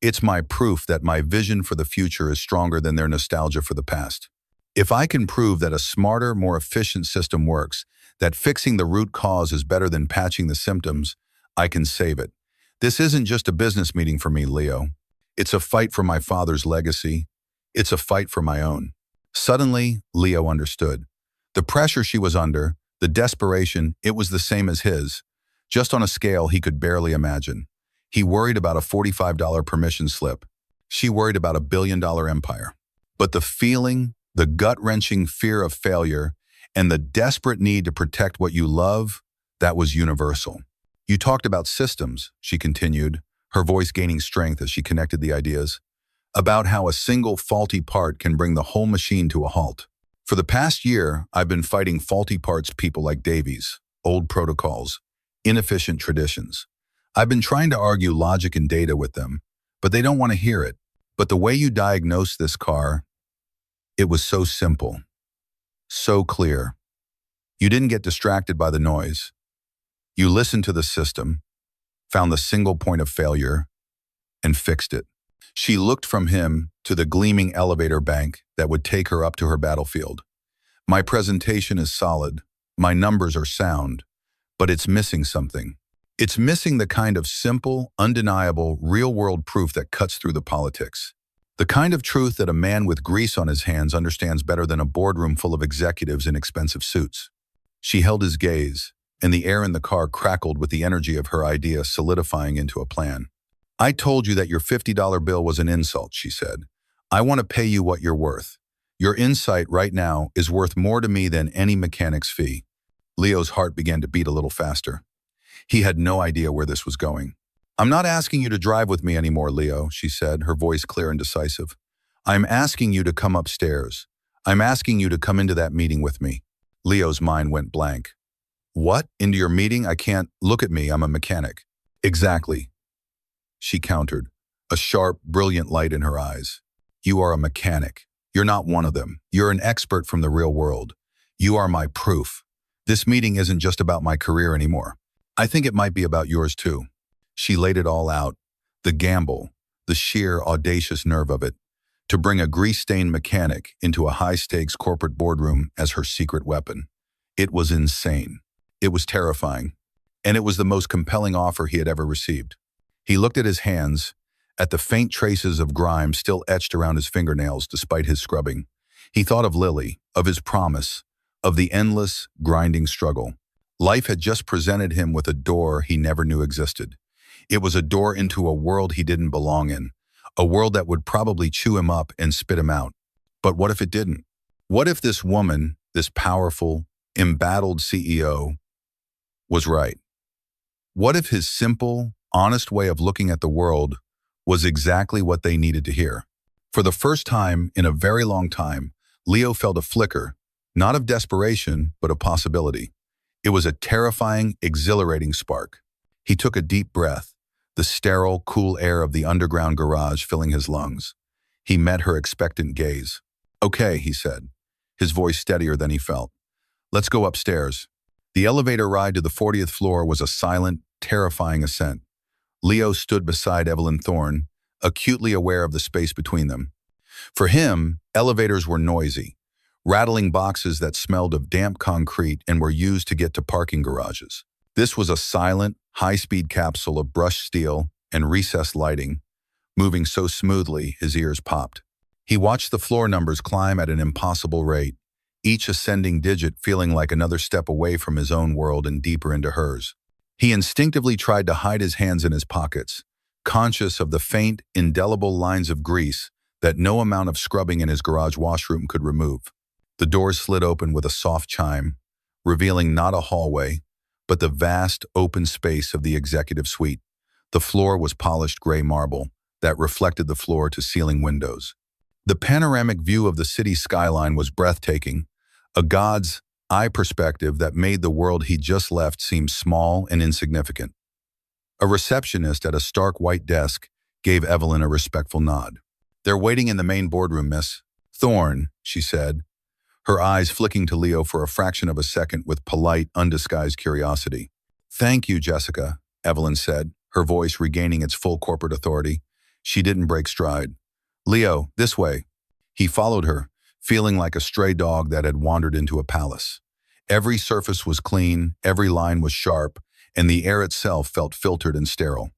It's my proof that my vision for the future is stronger than their nostalgia for the past. If I can prove that a smarter, more efficient system works, that fixing the root cause is better than patching the symptoms, I can save it. This isn't just a business meeting for me, Leo. It's a fight for my father's legacy. It's a fight for my own. Suddenly, Leo understood. The pressure she was under, the desperation, it was the same as his, just on a scale he could barely imagine. He worried about a $45 permission slip. She worried about a billion-dollar empire. But the feeling, the gut-wrenching fear of failure, and the desperate need to protect what you love, that was universal. You talked about systems, she continued, her voice gaining strength as she connected the ideas, about how a single faulty part can bring the whole machine to a halt. For the past year, I've been fighting faulty parts people like Davies, old protocols, inefficient traditions. I've been trying to argue logic and data with them, but they don't want to hear it. But the way you diagnosed this car, it was so simple, so clear. You didn't get distracted by the noise. You listened to the system, found the single point of failure, and fixed it. She looked from him to the gleaming elevator bank that would take her up to her battlefield. My presentation is solid. My numbers are sound. but it's missing something. It's missing the kind of simple, undeniable, real-world proof that cuts through the politics. The kind of truth that a man with grease on his hands understands better than a boardroom full of executives in expensive suits. She held his gaze, and the air in the car crackled with the energy of her idea solidifying into a plan. "I told you that your $50 bill was an insult," she said. "I want to pay you what you're worth. Your insight right now is worth more to me than any mechanic's fee." Leo's heart began to beat a little faster. He had no idea where this was going. "I'm not asking you to drive with me anymore, Leo," she said, her voice clear and decisive. "I'm asking you to come upstairs. I'm asking you to come into that meeting with me." Leo's mind went blank. "What? Into your meeting? I can't. Look at me, I'm a mechanic." "Exactly," she countered, a sharp, brilliant light in her eyes. "You are a mechanic. You're not one of them. You're an expert from the real world. You are my proof. This meeting isn't just about my career anymore. I think it might be about yours too." She laid it all out, the gamble, the sheer audacious nerve of it, to bring a grease-stained mechanic into a high-stakes corporate boardroom as her secret weapon. It was insane. It was terrifying. And it was the most compelling offer he had ever received. He looked at his hands, at the faint traces of grime still etched around his fingernails despite his scrubbing. He thought of Lily, of his promise, of the endless, grinding struggle. Life had just presented him with a door he never knew existed. It was a door into a world he didn't belong in, a world that would probably chew him up and spit him out. But what if it didn't? What if this woman, this powerful, embattled CEO, was right? What if his simple, honest way of looking at the world was exactly what they needed to hear? For the first time in a very long time, Leo felt a flicker, not of desperation, but of possibility. It was a terrifying, exhilarating spark. He took a deep breath, the sterile, cool air of the underground garage filling his lungs. He met her expectant gaze. "Okay," he said, his voice steadier than he felt. "Let's go upstairs." The elevator ride to the 40th floor was a silent, terrifying ascent. Leo stood beside Evelyn Thorne, acutely aware of the space between them. For him, elevators were noisy, rattling boxes that smelled of damp concrete and were used to get to parking garages. This was a silent, high-speed capsule of brushed steel and recessed lighting, moving so smoothly his ears popped. He watched the floor numbers climb at an impossible rate, each ascending digit feeling like another step away from his own world and deeper into hers. He instinctively tried to hide his hands in his pockets, conscious of the faint, indelible lines of grease that no amount of scrubbing in his garage washroom could remove. The doors slid open with a soft chime, revealing not a hallway, but the vast, open space of the executive suite. The floor was polished gray marble that reflected the floor-to-ceiling windows. The panoramic view of the city skyline was breathtaking, a god's eye perspective that made the world he just left seem small and insignificant. A receptionist at a stark white desk gave Evelyn a respectful nod. "They're waiting in the main boardroom, Miss Thorne," she said, her eyes flicking to Leo for a fraction of a second with polite, undisguised curiosity. "Thank you, Jessica," Evelyn said, her voice regaining its full corporate authority. She didn't break stride. "Leo, this way." He followed her, feeling like a stray dog that had wandered into a palace. Every surface was clean, every line was sharp, and the air itself felt filtered and sterile.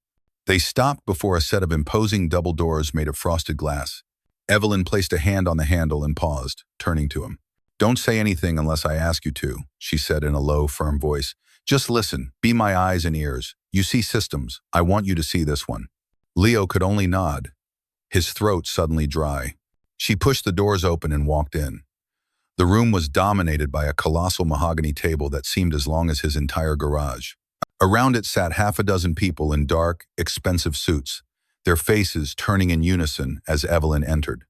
They stopped before a set of imposing double doors made of frosted glass. Evelyn placed a hand on the handle and paused, turning to him. "Don't say anything unless I ask you to," she said in a low, firm voice. "Just listen, be my eyes and ears. You see systems. I want you to see this one." Leo could only nod, his throat suddenly dry. She pushed the doors open and walked in. The room was dominated by a colossal mahogany table that seemed as long as his entire garage. Around it sat half a dozen people in dark, expensive suits, their faces turning in unison as Evelyn entered.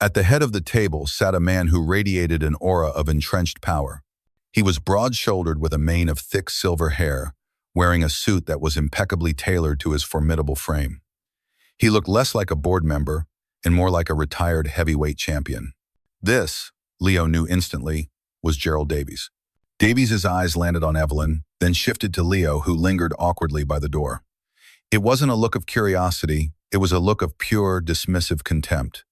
At the head of the table sat a man who radiated an aura of entrenched power. He was broad-shouldered with a mane of thick silver hair, wearing a suit that was impeccably tailored to his formidable frame. He looked less like a board member and more like a retired heavyweight champion. This, Leo knew instantly, was Gerald Davies. Davies' eyes landed on Evelyn, then shifted to Leo, who lingered awkwardly by the door. It wasn't a look of curiosity, it was a look of pure, dismissive contempt.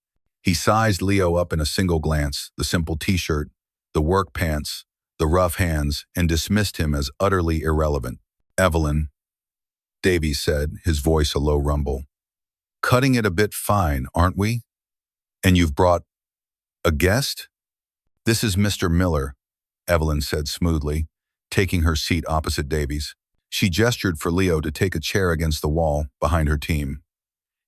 He sized Leo up in a single glance, the simple t-shirt, the work pants, the rough hands, and dismissed him as utterly irrelevant. "Evelyn," Davies said, his voice a low rumble. "Cutting it a bit fine, aren't we? And you've brought a guest?" "This is Mr. Miller," Evelyn said smoothly, taking her seat opposite Davies. She gestured for Leo to take a chair against the wall behind her team.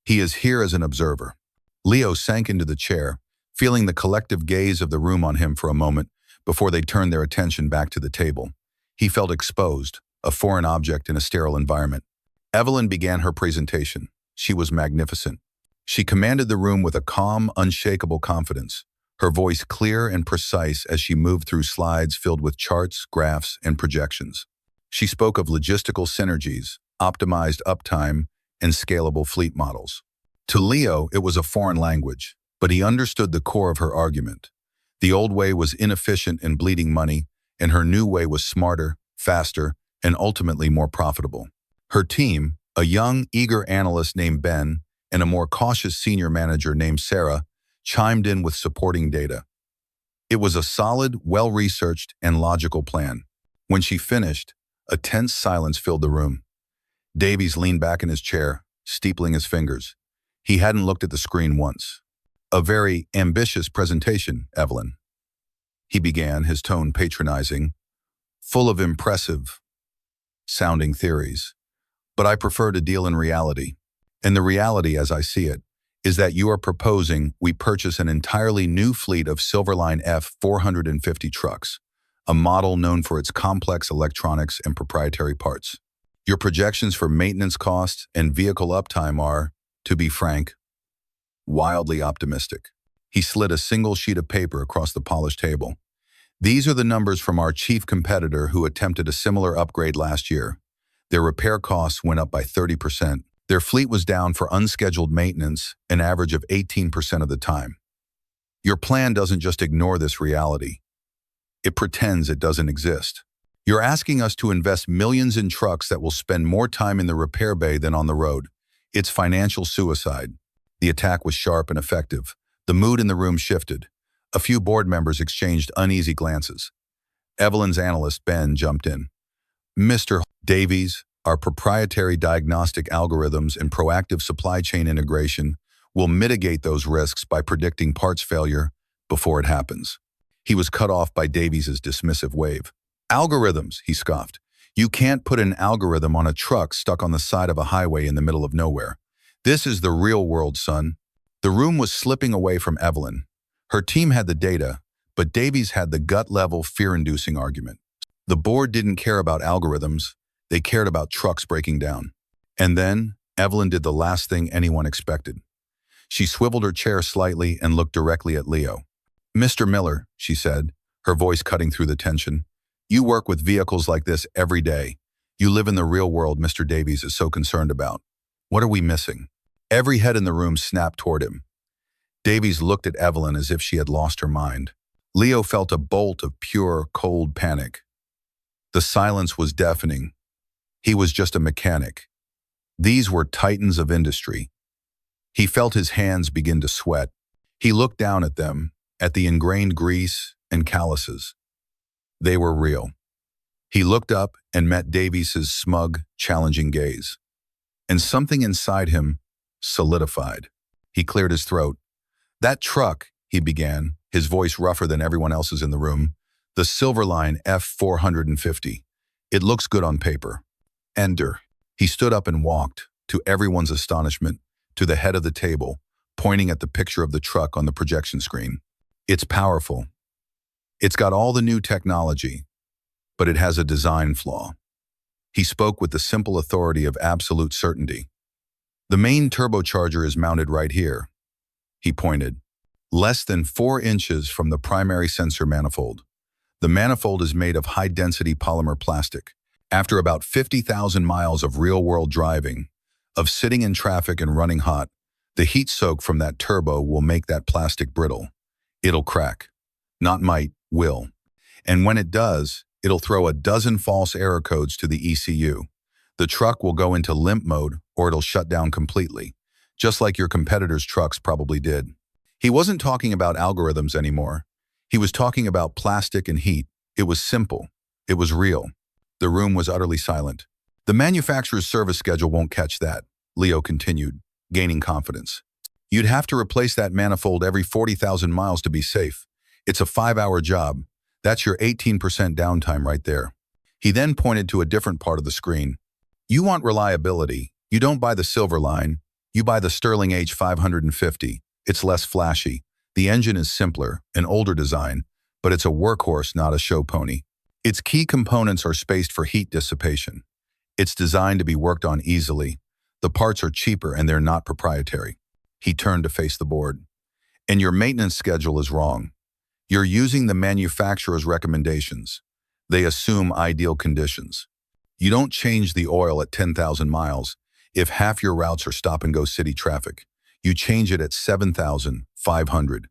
"He is here as an observer." Leo sank into the chair, feeling the collective gaze of the room on him for a moment before they turned their attention back to the table. He felt exposed, a foreign object in a sterile environment. Evelyn began her presentation. She was magnificent. She commanded the room with a calm, unshakable confidence, her voice clear and precise as she moved through slides filled with charts, graphs, and projections. She spoke of logistical synergies, optimized uptime, and scalable fleet models. To Leo, it was a foreign language, but he understood the core of her argument. The old way was inefficient and bleeding money, and her new way was smarter, faster, and ultimately more profitable. Her team, a young, eager analyst named Ben and a more cautious senior manager named Sarah, chimed in with supporting data. It was a solid, well-researched, and logical plan. When she finished, a tense silence filled the room. Davies leaned back in his chair, steepling his fingers. He hadn't looked at the screen once. "A very ambitious presentation, Evelyn," he began, his tone patronizing, "full of impressive-sounding theories. But I prefer to deal in reality. And the reality, as I see it, is that you are proposing we purchase an entirely new fleet of Silverline F-450 trucks, a model known for its complex electronics and proprietary parts. Your projections for maintenance costs and vehicle uptime are, to be frank, wildly optimistic." He slid a single sheet of paper across the polished table. "These are the numbers from our chief competitor who attempted a similar upgrade last year. Their repair costs went up by 30%. Their fleet was down for unscheduled maintenance an average of 18% of the time. Your plan doesn't just ignore this reality. It pretends it doesn't exist. You're asking us to invest millions in trucks that will spend more time in the repair bay than on the road. It's financial suicide." The attack was sharp and effective. The mood in the room shifted. A few board members exchanged uneasy glances. Evelyn's analyst, Ben, jumped in. "Mr. Davies, our proprietary diagnostic algorithms and proactive supply chain integration will mitigate those risks by predicting parts failure before it happens." He was cut off by Davies' dismissive wave. "Algorithms," he scoffed. "You can't put an algorithm on a truck stuck on the side of a highway in the middle of nowhere. This is the real world, son." The room was slipping away from Evelyn. Her team had the data, but Davies had the gut-level, fear-inducing argument. The board didn't care about algorithms. They cared about trucks breaking down. And then, Evelyn did the last thing anyone expected. She swiveled her chair slightly and looked directly at Leo. "Mr. Miller," she said, her voice cutting through the tension, "you work with vehicles like this every day. You live in the real world Mr. Davies is so concerned about. What are we missing?" Every head in the room snapped toward him. Davies looked at Evelyn as if she had lost her mind. Leo felt a bolt of pure, cold panic. The silence was deafening. He was just a mechanic. These were titans of industry. He felt his hands begin to sweat. He looked down at them, at the ingrained grease and calluses. They were real. He looked up and met Davies' smug, challenging gaze. And something inside him solidified. He cleared his throat. "That truck," he began, his voice rougher than everyone else's in the room, "the Silverline F-450. It looks good on paper. Ender." He stood up and walked, to everyone's astonishment, to the head of the table, pointing at the picture of the truck on the projection screen. "It's powerful. It's got all the new technology, but it has a design flaw." He spoke with the simple authority of absolute certainty. "The main turbocharger is mounted right here," he pointed, "less than 4 inches from the primary sensor manifold. The manifold is made of high-density polymer plastic. After about 50,000 miles of real-world driving, of sitting in traffic and running hot, the heat soak from that turbo will make that plastic brittle. It'll crack. Not might, will. And when it does, it'll throw a dozen false error codes to the ECU. The truck will go into limp mode or it'll shut down completely, just like your competitors' trucks probably did." He wasn't talking about algorithms anymore. He was talking about plastic and heat, It was simple. It was real. The room was utterly silent. The manufacturer's service schedule won't catch that, Leo continued, gaining confidence. You'd have to replace that manifold every 40,000 miles to be safe. It's a 5-hour job. That's your 18% downtime right there. He then pointed to a different part of the screen. You want reliability. You don't buy the Silver Line. You buy the Sterling H550. It's less flashy. The engine is simpler, an older design, but it's a workhorse, not a show pony. Its key components are spaced for heat dissipation. It's designed to be worked on easily. The parts are cheaper and they're not proprietary. He turned to face the board. And your maintenance schedule is wrong. You're using the manufacturer's recommendations. They assume ideal conditions. You don't change the oil at 10,000 miles if half your routes are stop-and-go city traffic. You change it at 7,500.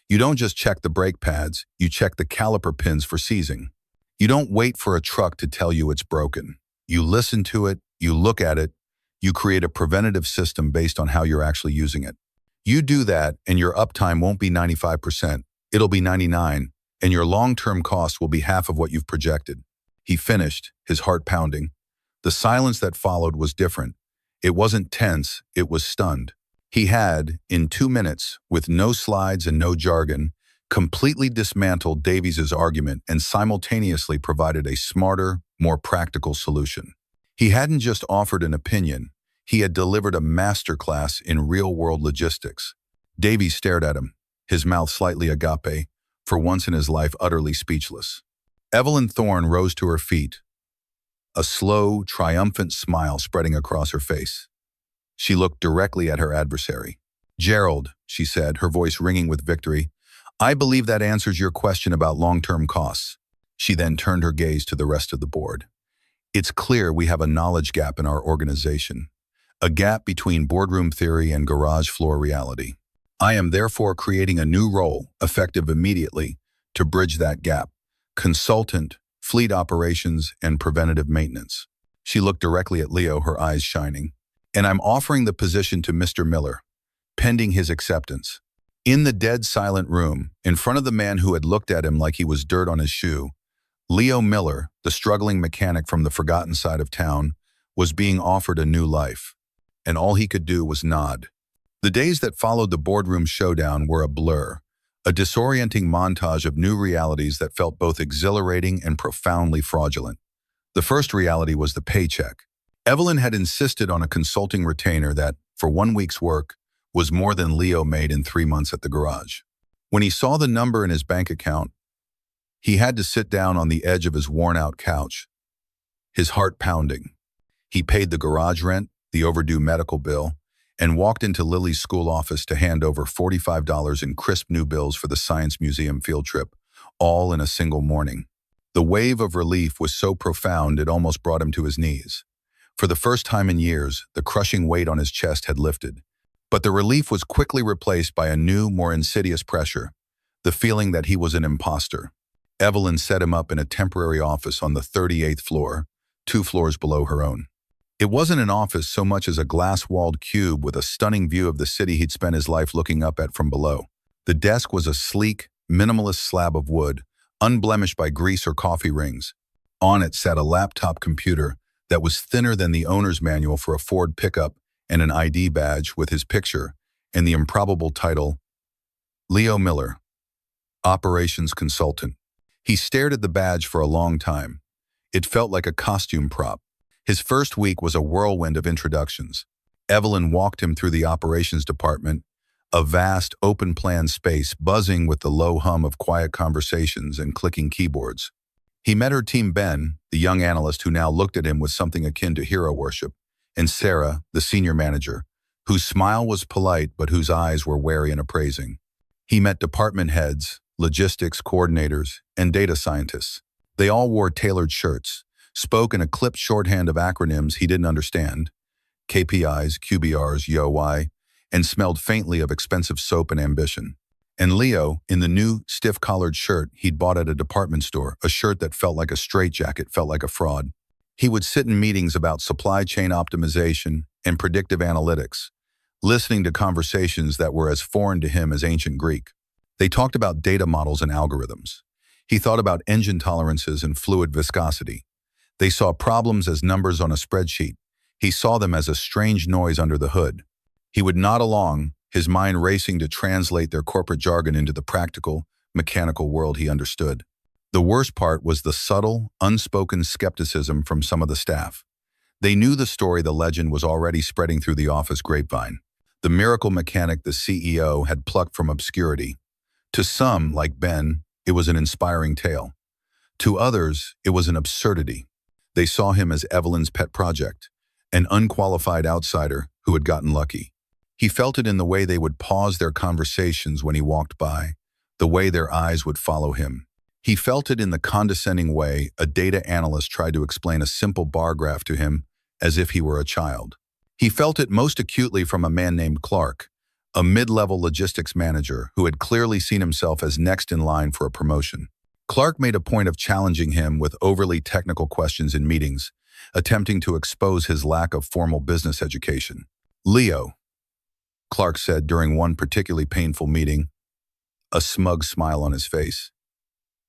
You don't just check the brake pads, you check the caliper pins for seizing. You don't wait for a truck to tell you it's broken. You listen to it, you look at it, you create a preventative system based on how you're actually using it. You do that and your uptime won't be 95%, it'll be 99%, and your long-term cost will be half of what you've projected. He finished, his heart pounding. The silence that followed was different. It wasn't tense, it was stunned. He had, in 2 minutes, with no slides and no jargon, completely dismantled Davies's argument and simultaneously provided a smarter, more practical solution. He hadn't just offered an opinion, he had delivered a masterclass in real-world logistics. Davies stared at him, his mouth slightly agape, for once in his life utterly speechless. Evelyn Thorne rose to her feet, a slow, triumphant smile spreading across her face. She looked directly at her adversary. "Gerald," she said, her voice ringing with victory, "I believe that answers your question about long-term costs." She then turned her gaze to the rest of the board. "It's clear we have a knowledge gap in our organization, a gap between boardroom theory and garage floor reality. I am therefore creating a new role, effective immediately, to bridge that gap: consultant, fleet operations, and preventative maintenance." She looked directly at Leo, her eyes shining. "And I'm offering the position to Mr. Miller, pending his acceptance." In the dead silent room, in front of the man who had looked at him like he was dirt on his shoe, Leo Miller, the struggling mechanic from the forgotten side of town, was being offered a new life. And all he could do was nod. The days that followed the boardroom showdown were a blur, a disorienting montage of new realities that felt both exhilarating and profoundly fraudulent. The first reality was the paycheck. Evelyn had insisted on a consulting retainer that, for 1 week's work, was more than Leo made in 3 months at the garage. When he saw the number in his bank account, he had to sit down on the edge of his worn-out couch, his heart pounding. He paid the garage rent, the overdue medical bill, and walked into Lily's school office to hand over $45 in crisp new bills for the Science Museum field trip, all in a single morning. The wave of relief was so profound it almost brought him to his knees. For the first time in years, the crushing weight on his chest had lifted. But the relief was quickly replaced by a new, more insidious pressure, the feeling that he was an imposter. Evelyn set him up in a temporary office on the 38th floor, 2 floors below her own. It wasn't an office so much as a glass-walled cube with a stunning view of the city he'd spent his life looking up at from below. The desk was a sleek, minimalist slab of wood, unblemished by grease or coffee rings. On it sat a laptop computer that was thinner than the owner's manual for a Ford pickup and an ID badge with his picture and the improbable title, Leo Miller, Operations Consultant. He stared at the badge for a long time. It felt like a costume prop. His first week was a whirlwind of introductions. Evelyn walked him through the operations department, a vast, open-plan space buzzing with the low hum of quiet conversations and clicking keyboards. He met her team: Ben, the young analyst who now looked at him with something akin to hero worship, and Sarah, the senior manager, whose smile was polite but whose eyes were wary and appraising. He met department heads, logistics coordinators, and data scientists. They all wore tailored shirts, spoke in a clipped shorthand of acronyms he didn't understand, KPIs, QBRs, YOI, and smelled faintly of expensive soap and ambition. And Leo, in the new, stiff-collared shirt he'd bought at a department store, a shirt that felt like a straitjacket, felt like a fraud. He would sit in meetings about supply chain optimization and predictive analytics, listening to conversations that were as foreign to him as ancient Greek. They talked about data models and algorithms. He thought about engine tolerances and fluid viscosity. They saw problems as numbers on a spreadsheet. He saw them as a strange noise under the hood. He would nod along, his mind racing to translate their corporate jargon into the practical, mechanical world he understood. The worst part was the subtle, unspoken skepticism from some of the staff. They knew the story the legend was already spreading through the office grapevine. The miracle mechanic the CEO had plucked from obscurity. To some, like Ben, it was an inspiring tale. To others, it was an absurdity. They saw him as Evelyn's pet project, an unqualified outsider who had gotten lucky. He felt it in the way they would pause their conversations when he walked by, the way their eyes would follow him. He felt it in the condescending way a data analyst tried to explain a simple bar graph to him as if he were a child. He felt it most acutely from a man named Clark, a mid-level logistics manager who had clearly seen himself as next in line for a promotion. Clark made a point of challenging him with overly technical questions in meetings, attempting to expose his lack of formal business education. "Leo," Clark said during one particularly painful meeting, a smug smile on his face.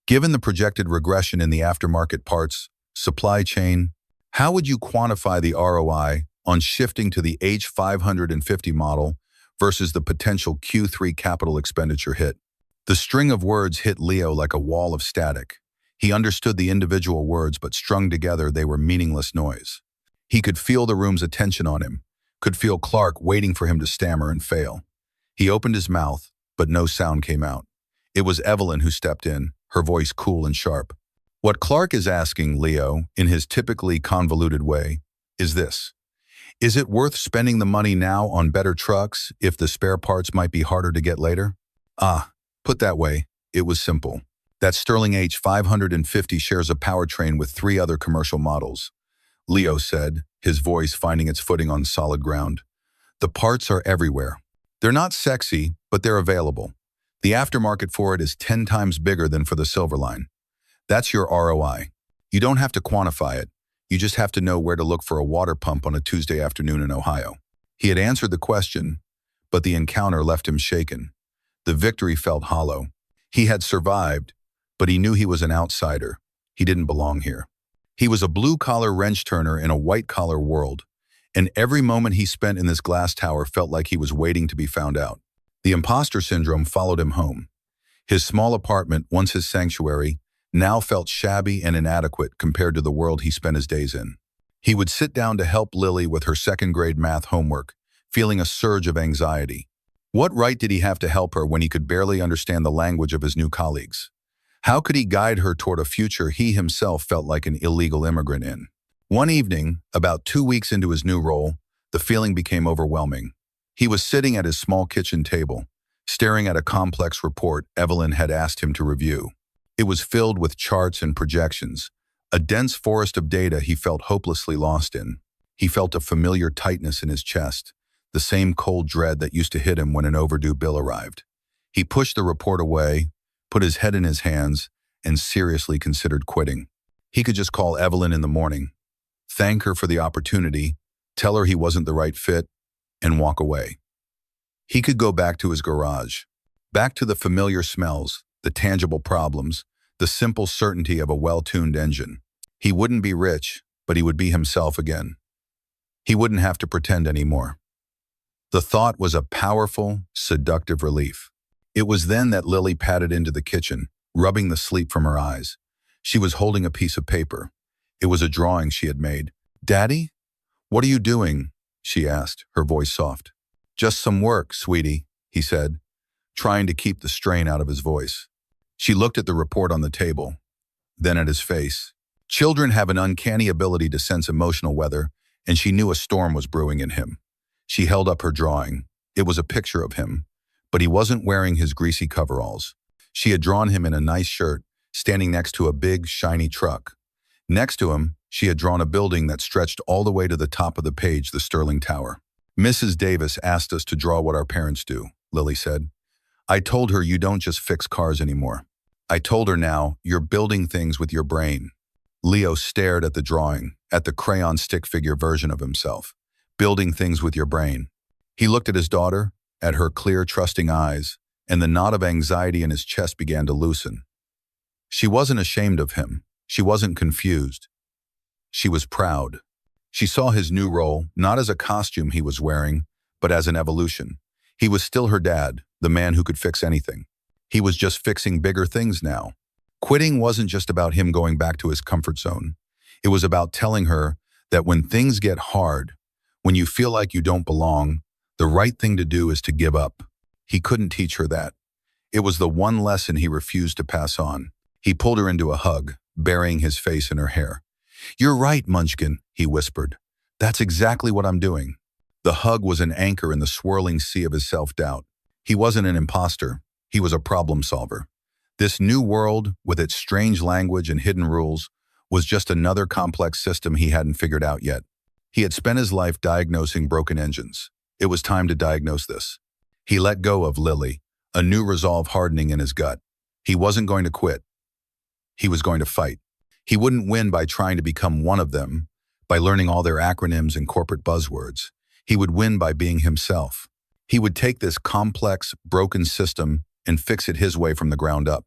"Given the projected regression in the aftermarket parts, supply chain, how would you quantify the ROI on shifting to the H550 model versus the potential Q3 capital expenditure hit?" The string of words hit Leo like a wall of static. He understood the individual words, but strung together they were meaningless noise. He could feel the room's attention on him, could feel Clark waiting for him to stammer and fail. He opened his mouth, but no sound came out. It was Evelyn who stepped in, her voice cool and sharp. "What Clark is asking, Leo, in his typically convoluted way, is this. Is it worth spending the money now on better trucks if the spare parts might be harder to get later?" Put that way, it was simple. That Sterling H550 shares a powertrain with 3 other commercial models, Leo said, his voice finding its footing on solid ground. "The parts are everywhere. They're not sexy, but they're available. The aftermarket for it is 10 times bigger than for the Silverline. That's your ROI. You don't have to quantify it. You just have to know where to look for a water pump on a Tuesday afternoon in Ohio." He had answered the question, but the encounter left him shaken. The victory felt hollow. He had survived, but he knew he was an outsider. He didn't belong here. He was a blue-collar wrench-turner in a white-collar world, and every moment he spent in this glass tower felt like he was waiting to be found out. The imposter syndrome followed him home. His small apartment, once his sanctuary, now felt shabby and inadequate compared to the world he spent his days in. He would sit down to help Lily with her second-grade math homework, feeling a surge of anxiety. What right did he have to help her when he could barely understand the language of his new colleagues? How could he guide her toward a future he himself felt like an illegal immigrant in? One evening, about 2 weeks into his new role, the feeling became overwhelming. He was sitting at his small kitchen table, staring at a complex report Evelyn had asked him to review. It was filled with charts and projections, a dense forest of data he felt hopelessly lost in. He felt a familiar tightness in his chest, the same cold dread that used to hit him when an overdue bill arrived. He pushed the report away, put his head in his hands, and seriously considered quitting. He could just call Evelyn in the morning, thank her for the opportunity, tell her he wasn't the right fit, and walk away. He could go back to his garage, back to the familiar smells, the tangible problems, the simple certainty of a well-tuned engine. He wouldn't be rich, but he would be himself again. He wouldn't have to pretend anymore. The thought was a powerful, seductive relief. It was then that Lily padded into the kitchen, rubbing the sleep from her eyes. She was holding a piece of paper. It was a drawing she had made. "Daddy? What are you doing?" she asked, her voice soft. "Just some work, sweetie," he said, trying to keep the strain out of his voice. She looked at the report on the table, then at his face. Children have an uncanny ability to sense emotional weather, and she knew a storm was brewing in him. She held up her drawing. It was a picture of him, but he wasn't wearing his greasy coveralls. She had drawn him in a nice shirt, standing next to a big, shiny truck. Next to him, she had drawn a building that stretched all the way to the top of the page, the Sterling Tower. "Mrs. Davis asked us to draw what our parents do," Lily said. "I told her you don't just fix cars anymore. I told her now you're building things with your brain." Leo stared at the drawing, at the crayon stick figure version of himself. Building things with your brain. He looked at his daughter, at her clear, trusting eyes, and the knot of anxiety in his chest began to loosen. She wasn't ashamed of him. She wasn't confused. She was proud. She saw his new role not as a costume he was wearing, but as an evolution. He was still her dad, the man who could fix anything. He was just fixing bigger things now. Quitting wasn't just about him going back to his comfort zone. It was about telling her that when things get hard, when you feel like you don't belong, the right thing to do is to give up. He couldn't teach her that. It was the one lesson he refused to pass on. He pulled her into a hug, burying his face in her hair. "You're right, Munchkin," he whispered. "That's exactly what I'm doing." The hug was an anchor in the swirling sea of his self-doubt. He wasn't an imposter. He was a problem solver. This new world, with its strange language and hidden rules, was just another complex system he hadn't figured out yet. He had spent his life diagnosing broken engines. It was time to diagnose this. He let go of Lily, a new resolve hardening in his gut. He wasn't going to quit. He was going to fight. He wouldn't win by trying to become one of them, by learning all their acronyms and corporate buzzwords. He would win by being himself. He would take this complex, broken system and fix it his way from the ground up,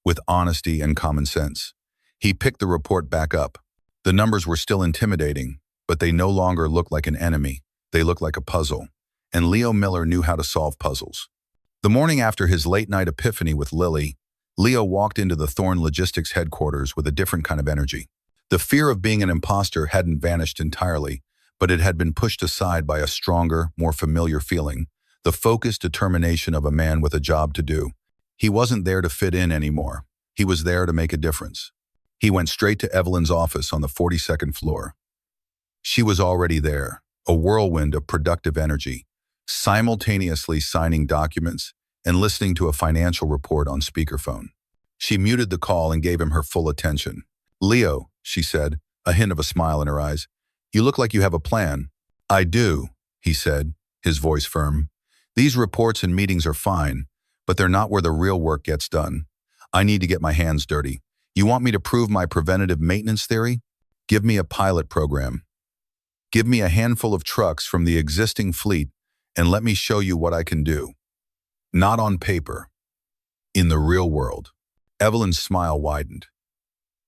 with honesty and common sense. He picked the report back up. The numbers were still intimidating, but they no longer looked like an enemy. They looked like a puzzle. And Leo Miller knew how to solve puzzles. The morning after his late-night epiphany with Lily, Leo walked into the Thorn Logistics headquarters with a different kind of energy. The fear of being an imposter hadn't vanished entirely, but it had been pushed aside by a stronger, more familiar feeling, the focused determination of a man with a job to do. He wasn't there to fit in anymore. He was there to make a difference. He went straight to Evelyn's office on the 42nd floor. She was already there, a whirlwind of productive energy, simultaneously signing documents and listening to a financial report on speakerphone. She muted the call and gave him her full attention. "Leo," she said, a hint of a smile in her eyes, "you look like you have a plan." "I do," he said, his voice firm. "These reports and meetings are fine, but they're not where the real work gets done. I need to get my hands dirty. You want me to prove my preventative maintenance theory? Give me a pilot program. Give me a handful of trucks from the existing fleet and let me show you what I can do. Not on paper. In the real world." Evelyn's smile widened.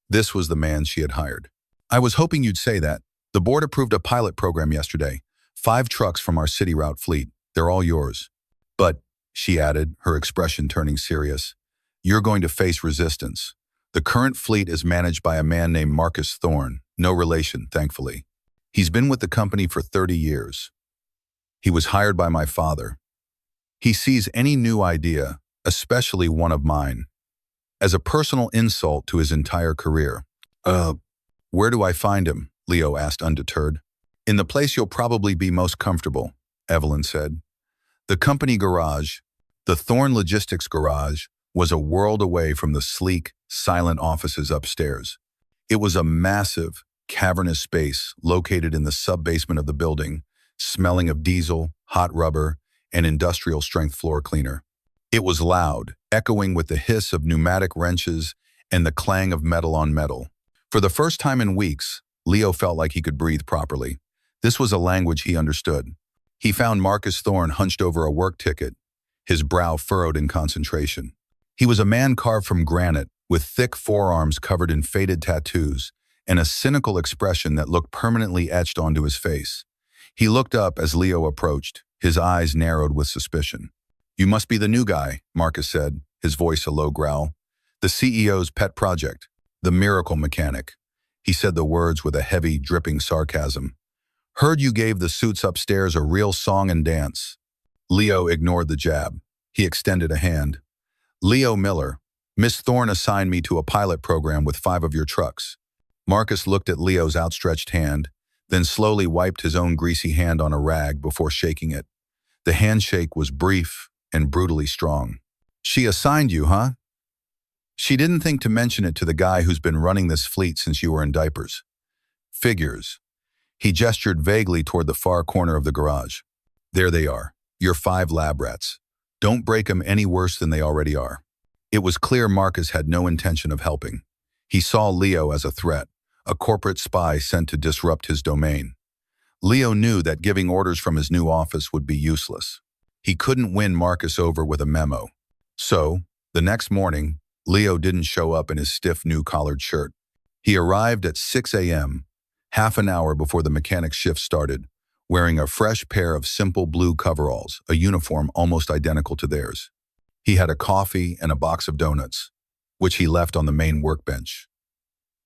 This was the man she had hired. "I was hoping you'd say that. The board approved a pilot program yesterday. 5 trucks from our city route fleet. They're all yours. But," she added, her expression turning serious, "you're going to face resistance. The current fleet is managed by a man named Marcus Thorne, no relation, thankfully. He's been with the company for 30 years. He was hired by my father. He sees any new idea, especially one of mine, as a personal insult to his entire career." Where do I find him?" Leo asked undeterred. "In the place you'll probably be most comfortable," Evelyn said. The company garage, the Thorn Logistics garage, was a world away from the sleek, silent offices upstairs. It was a massive, cavernous space located in the sub-basement of the building, smelling of diesel, hot rubber, and industrial-strength floor cleaner. It was loud, echoing with the hiss of pneumatic wrenches and the clang of metal on metal. For the first time in weeks, Leo felt like he could breathe properly. This was a language he understood. He found Marcus Thorne hunched over a work ticket, his brow furrowed in concentration. He was a man carved from granite, with thick forearms covered in faded tattoos, and a cynical expression that looked permanently etched onto his face. He looked up as Leo approached, his eyes narrowed with suspicion. "You must be the new guy," Marcus said, his voice a low growl. "The CEO's pet project, the miracle mechanic." He said the words with a heavy, dripping sarcasm. "Heard you gave the suits upstairs a real song and dance." Leo ignored the jab. He extended a hand. "Leo Miller, Miss Thorne assigned me to a pilot program with 5 of your trucks." Marcus looked at Leo's outstretched hand, then slowly wiped his own greasy hand on a rag before shaking it. The handshake was brief and brutally strong. "She assigned you, huh? She didn't think to mention it to the guy who's been running this fleet since you were in diapers." "Figures." He gestured vaguely toward the far corner of the garage. "There they are, your 5 lab rats. Don't break them any worse than they already are." It was clear Marcus had no intention of helping. He saw Leo as a threat, a corporate spy sent to disrupt his domain. Leo knew that giving orders from his new office would be useless. He couldn't win Marcus over with a memo. So, the next morning, Leo didn't show up in his stiff new collared shirt. He arrived at 6 a.m., half an hour before the mechanic's shift started, wearing a fresh pair of simple blue coveralls, a uniform almost identical to theirs. He had a coffee and a box of donuts, which he left on the main workbench.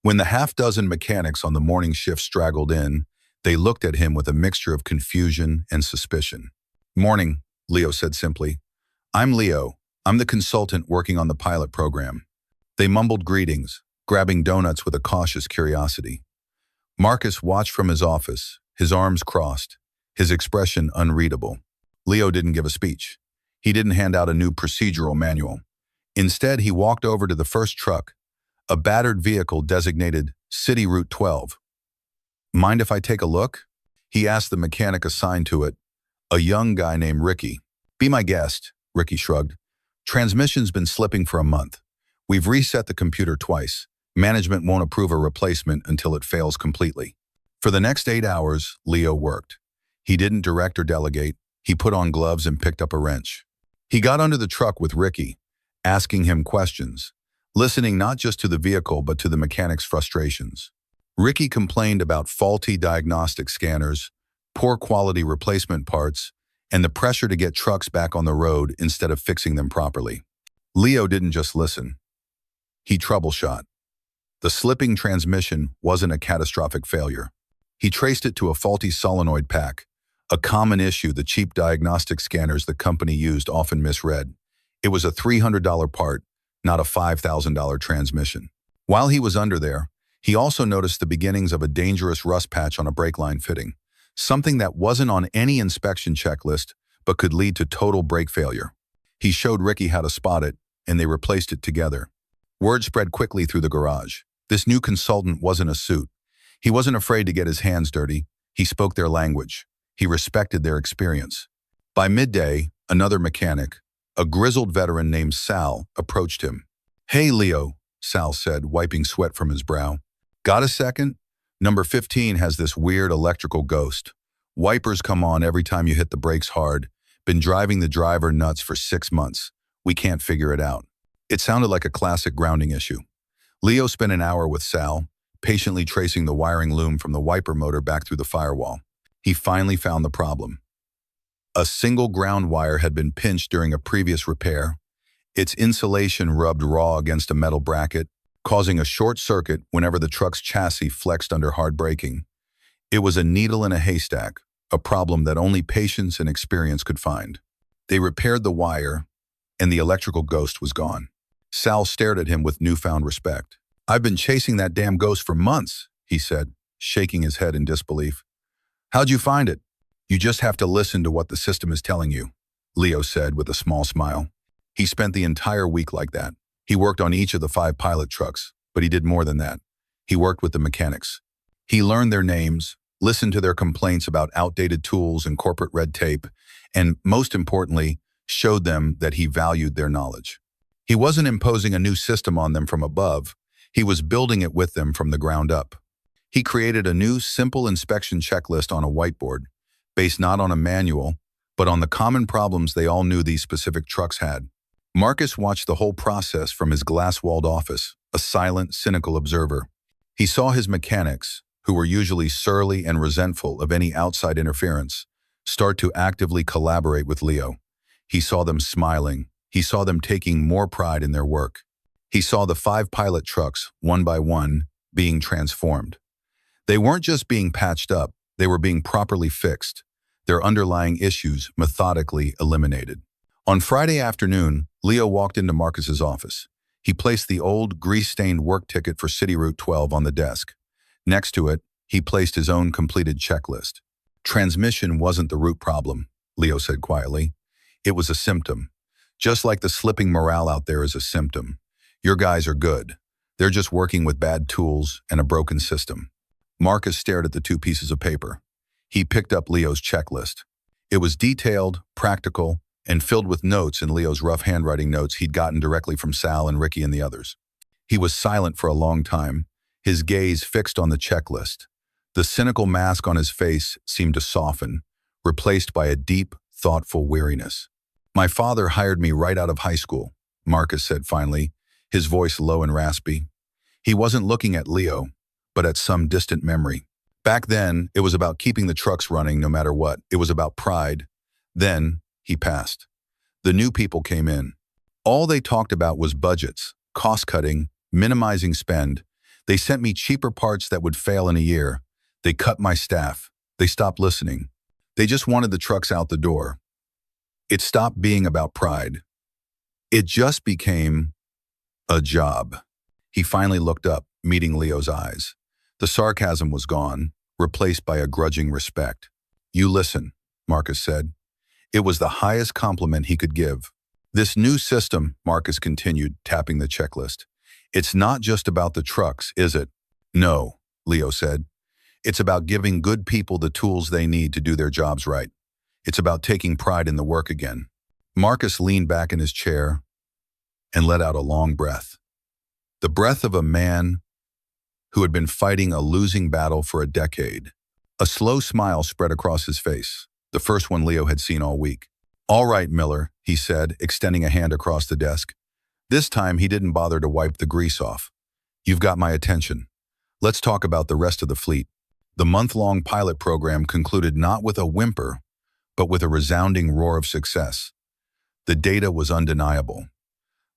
When the half-dozen mechanics on the morning shift straggled in, they looked at him with a mixture of confusion and suspicion. "Morning," Leo said simply. "I'm Leo. I'm the consultant working on the pilot program." They mumbled greetings, grabbing donuts with a cautious curiosity. Marcus watched from his office, his arms crossed, his expression unreadable. Leo didn't give a speech. He didn't hand out a new procedural manual. Instead, he walked over to the first truck, a battered vehicle designated City Route 12. "Mind if I take a look?" he asked the mechanic assigned to it, a young guy named Ricky. "Be my guest," Ricky shrugged. "Transmission's been slipping for a month. We've reset the computer twice. Management won't approve a replacement until it fails completely." For the next 8 hours, Leo worked. He didn't direct or delegate. He put on gloves and picked up a wrench. He got under the truck with Ricky, asking him questions, listening not just to the vehicle but to the mechanic's frustrations. Ricky complained about faulty diagnostic scanners, poor quality replacement parts, and the pressure to get trucks back on the road instead of fixing them properly. Leo didn't just listen. He troubleshot. The slipping transmission wasn't a catastrophic failure. He traced it to a faulty solenoid pack, a common issue the cheap diagnostic scanners the company used often misread. It was a $300 part, not a $5,000 transmission. While he was under there, he also noticed the beginnings of a dangerous rust patch on a brake line fitting, something that wasn't on any inspection checklist but could lead to total brake failure. He showed Ricky how to spot it, and they replaced it together. Word spread quickly through the garage. This new consultant wasn't a suit. He wasn't afraid to get his hands dirty. He spoke their language. He respected their experience. By midday, another mechanic, a grizzled veteran named Sal, approached him. "Hey, Leo," Sal said, wiping sweat from his brow. "Got a second? Number 15 has this weird electrical ghost. Wipers come on every time you hit the brakes hard. Been driving the driver nuts for 6 months. We can't figure it out." It sounded like a classic grounding issue. Leo spent an hour with Sal, patiently tracing the wiring loom from the wiper motor back through the firewall. He finally found the problem. A single ground wire had been pinched during a previous repair. Its insulation rubbed raw against a metal bracket, causing a short circuit whenever the truck's chassis flexed under hard braking. It was a needle in a haystack, a problem that only patience and experience could find. They repaired the wire, and the electrical ghost was gone. Sal stared at him with newfound respect. "I've been chasing that damn ghost for months," he said, shaking his head in disbelief. "How'd you find it?" "You just have to listen to what the system is telling you," Leo said with a small smile. He spent the entire week like that. He worked on each of the 5 pilot trucks, but he did more than that. He worked with the mechanics. He learned their names, listened to their complaints about outdated tools and corporate red tape, and most importantly, showed them that he valued their knowledge. He wasn't imposing a new system on them from above. He was building it with them from the ground up. He created a new, simple inspection checklist on a whiteboard, based not on a manual, but on the common problems they all knew these specific trucks had. Marcus watched the whole process from his glass-walled office, a silent, cynical observer. He saw his mechanics, who were usually surly and resentful of any outside interference, start to actively collaborate with Leo. He saw them smiling. He saw them taking more pride in their work. He saw the 5 pilot trucks, one by one, being transformed. They weren't just being patched up, they were being properly fixed, their underlying issues methodically eliminated. On Friday afternoon, Leo walked into Marcus's office. He placed the old, grease-stained work ticket for City Route 12 on the desk. Next to it, he placed his own completed checklist. Transmission wasn't the root problem, Leo said quietly. It was a symptom. Just like the slipping morale out there is a symptom. Your guys are good. They're just working with bad tools and a broken system. Marcus stared at the 2 pieces of paper. He picked up Leo's checklist. It was detailed, practical, and filled with notes in Leo's rough handwriting notes he'd gotten directly from Sal and Ricky and the others. He was silent for a long time, his gaze fixed on the checklist. The cynical mask on his face seemed to soften, replaced by a deep, thoughtful weariness. "My father hired me right out of high school," Marcus said finally, his voice low and raspy. He wasn't looking at Leo, but at some distant memory. Back then, it was about keeping the trucks running no matter what. It was about pride. Then, he passed. The new people came in. All they talked about was budgets, cost-cutting, minimizing spend. They sent me cheaper parts that would fail in a year. They cut my staff. They stopped listening. They just wanted the trucks out the door. It stopped being about pride. It just became a job. He finally looked up, meeting Leo's eyes. The sarcasm was gone, replaced by a grudging respect. "You listen," Marcus said. It was the highest compliment he could give. "This new system," Marcus continued, tapping the checklist. "It's not just about the trucks, is it?" "No," Leo said. "It's about giving good people the tools they need to do their jobs right. It's about taking pride in the work again." Marcus leaned back in his chair and let out a long breath. The breath of a man who had been fighting a losing battle for a decade. A slow smile spread across his face, the first one Leo had seen all week. "All right, Miller," he said, extending a hand across the desk. This time he didn't bother to wipe the grease off. "You've got my attention. Let's talk about the rest of the fleet." The month-long pilot program concluded not with a whimper, but with a resounding roar of success. The data was undeniable.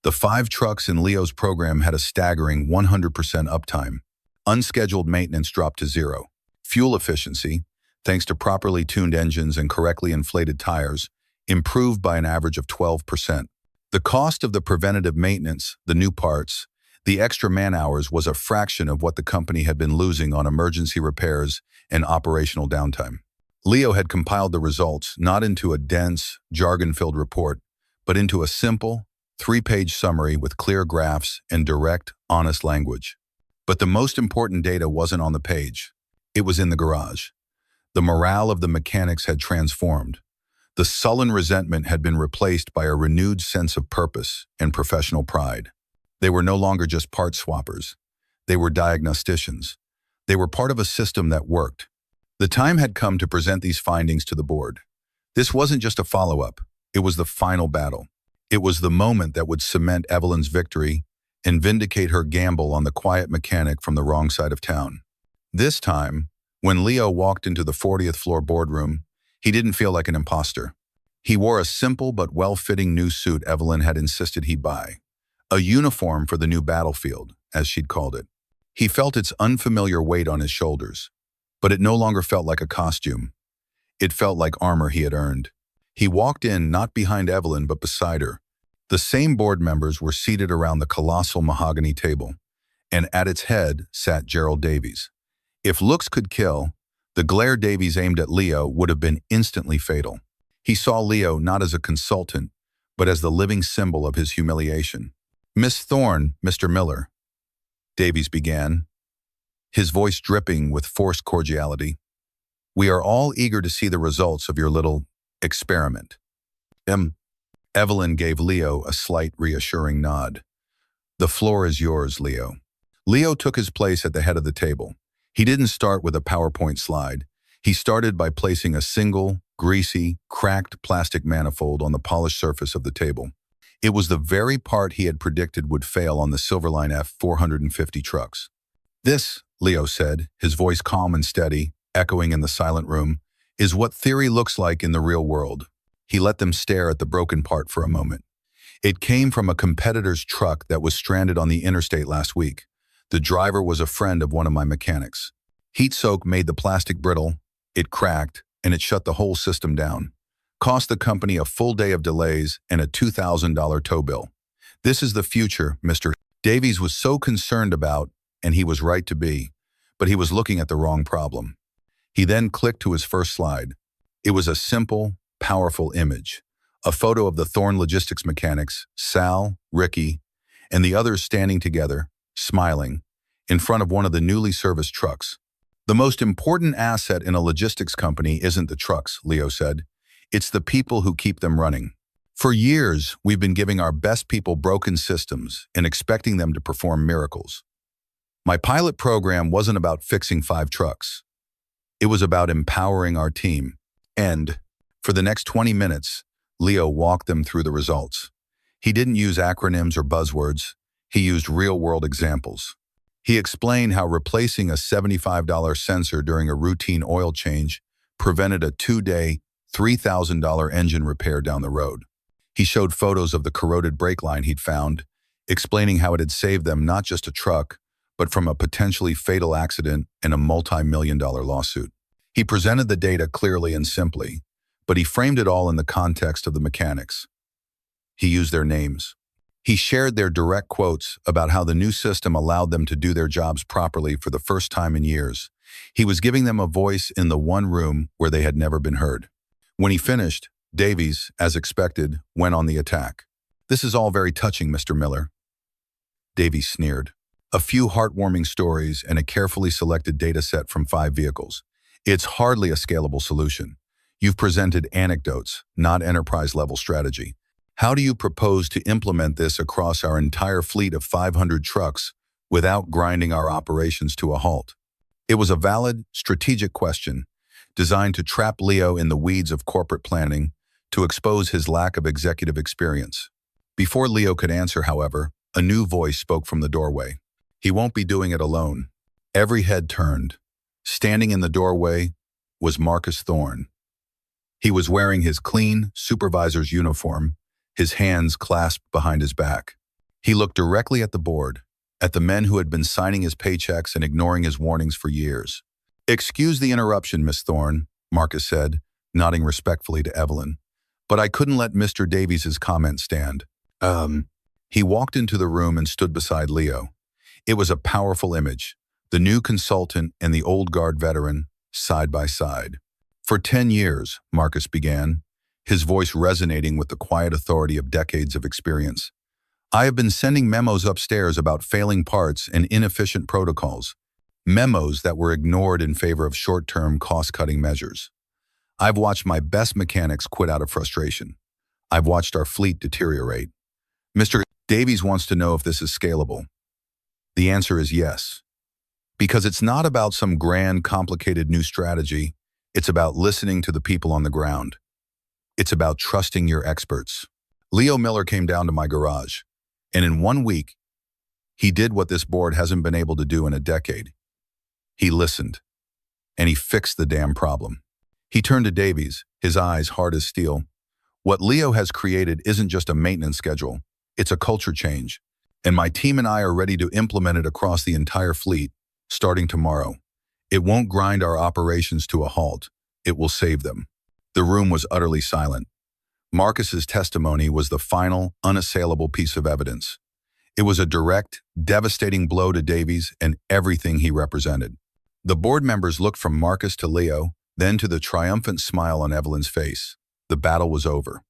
The 5 trucks in Leo's program had a staggering 100% uptime. Unscheduled maintenance dropped to 0. Fuel efficiency, thanks to properly tuned engines and correctly inflated tires, improved by an average of 12%. The cost of the preventative maintenance, the new parts, the extra man-hours was a fraction of what the company had been losing on emergency repairs and operational downtime. Leo had compiled the results not into a dense, jargon-filled report, but into a simple, 3-page summary with clear graphs and direct, honest language. But the most important data wasn't on the page. It was in the garage. The morale of the mechanics had transformed. The sullen resentment had been replaced by a renewed sense of purpose and professional pride. They were no longer just part swappers. They were diagnosticians. They were part of a system that worked. The time had come to present these findings to the board. This wasn't just a follow-up. It was the final battle. It was the moment that would cement Evelyn's victory and vindicate her gamble on the quiet mechanic from the wrong side of town. This time, when Leo walked into the 40th floor boardroom, he didn't feel like an imposter. He wore a simple but well-fitting new suit Evelyn had insisted he buy. A uniform for the new battlefield, as she'd called it. He felt its unfamiliar weight on his shoulders, but it no longer felt like a costume. It felt like armor he had earned. He walked in not behind Evelyn but beside her. The same board members were seated around the colossal mahogany table, and at its head sat Gerald Davies. If looks could kill, the glare Davies aimed at Leo would have been instantly fatal. He saw Leo not as a consultant, but as the living symbol of his humiliation. "Miss Thorne, Mr. Miller," Davies began, his voice dripping with forced cordiality. "We are all eager to see the results of your little experiment." Evelyn gave Leo a slight reassuring nod. "The floor is yours, Leo." Leo took his place at the head of the table. He didn't start with a PowerPoint slide. He started by placing a single, greasy, cracked plastic manifold on the polished surface of the table. It was the very part he had predicted would fail on the Silverline F450 trucks. "This," Leo said, his voice calm and steady, echoing in the silent room, "is what theory looks like in the real world." He let them stare at the broken part for a moment. It came from a competitor's truck that was stranded on the interstate last week. The driver was a friend of one of my mechanics. Heat soak made the plastic brittle, it cracked, and it shut the whole system down. Cost the company a full day of delays and a $2,000 tow bill. "This is the future, Mr. Davies was so concerned about, and he was right to be, but he was looking at the wrong problem. He then clicked to his first slide. It was a simple, powerful image. A photo of the Thorne logistics mechanics, Sal, Ricky, and the others standing together, smiling, in front of one of the newly serviced trucks. "The most important asset in a logistics company isn't the trucks," Leo said. "It's the people who keep them running. For years, we've been giving our best people broken systems and expecting them to perform miracles. My pilot program wasn't about fixing 5 trucks. It was about empowering our team. And, for the next 20 minutes, Leo walked them through the results. He didn't use acronyms or buzzwords. He used real-world examples. He explained how replacing a $75 sensor during a routine oil change prevented a 2-day, $3,000 engine repair down the road. He showed photos of the corroded brake line he'd found, explaining how it had saved them not just a truck, but from a potentially fatal accident and a multi-million-dollar lawsuit. He presented the data clearly and simply, but he framed it all in the context of the mechanics. He used their names. He shared their direct quotes about how the new system allowed them to do their jobs properly for the first time in years. He was giving them a voice in the one room where they had never been heard. When he finished, Davies, as expected, went on the attack. "This is all very touching, Mr. Miller." Davies sneered. "A few heartwarming stories and a carefully selected data set from 5 vehicles. It's hardly a scalable solution. You've presented anecdotes, not enterprise-level strategy. How do you propose to implement this across our entire fleet of 500 trucks without grinding our operations to a halt?" It was a valid, strategic question, designed to trap Leo in the weeds of corporate planning, to expose his lack of executive experience. Before Leo could answer, however, a new voice spoke from the doorway. He won't be doing it alone. Every head turned. Standing in the doorway was Marcus Thorne. He was wearing his clean supervisor's uniform, his hands clasped behind his back. He looked directly at the board, at the men who had been signing his paychecks and ignoring his warnings for years. "Excuse the interruption, Miss Thorne," Marcus said, nodding respectfully to Evelyn. "But I couldn't let Mr. Davies' comment stand." He walked into the room and stood beside Leo. It was a powerful image, the new consultant and the old guard veteran, side by side. "For 10 years, Marcus began, his voice resonating with the quiet authority of decades of experience, I have been sending memos upstairs about failing parts and inefficient protocols, memos that were ignored in favor of short-term cost-cutting measures. I've watched my best mechanics quit out of frustration. I've watched our fleet deteriorate. Mr. Davies wants to know if this is scalable. The answer is yes. Because it's not about some grand, complicated new strategy. It's about listening to the people on the ground. It's about trusting your experts." Leo Miller came down to my garage, and in 1 week, he did what this board hasn't been able to do in a decade. He listened, and he fixed the damn problem. He turned to Davies, his eyes hard as steel. "What Leo has created isn't just a maintenance schedule. It's a culture change, and my team and I are ready to implement it across the entire fleet, starting tomorrow. It won't grind our operations to a halt. It will save them." The room was utterly silent. Marcus's testimony was the final, unassailable piece of evidence. It was a direct, devastating blow to Davies and everything he represented. The board members looked from Marcus to Leo, then to the triumphant smile on Evelyn's face. The battle was over.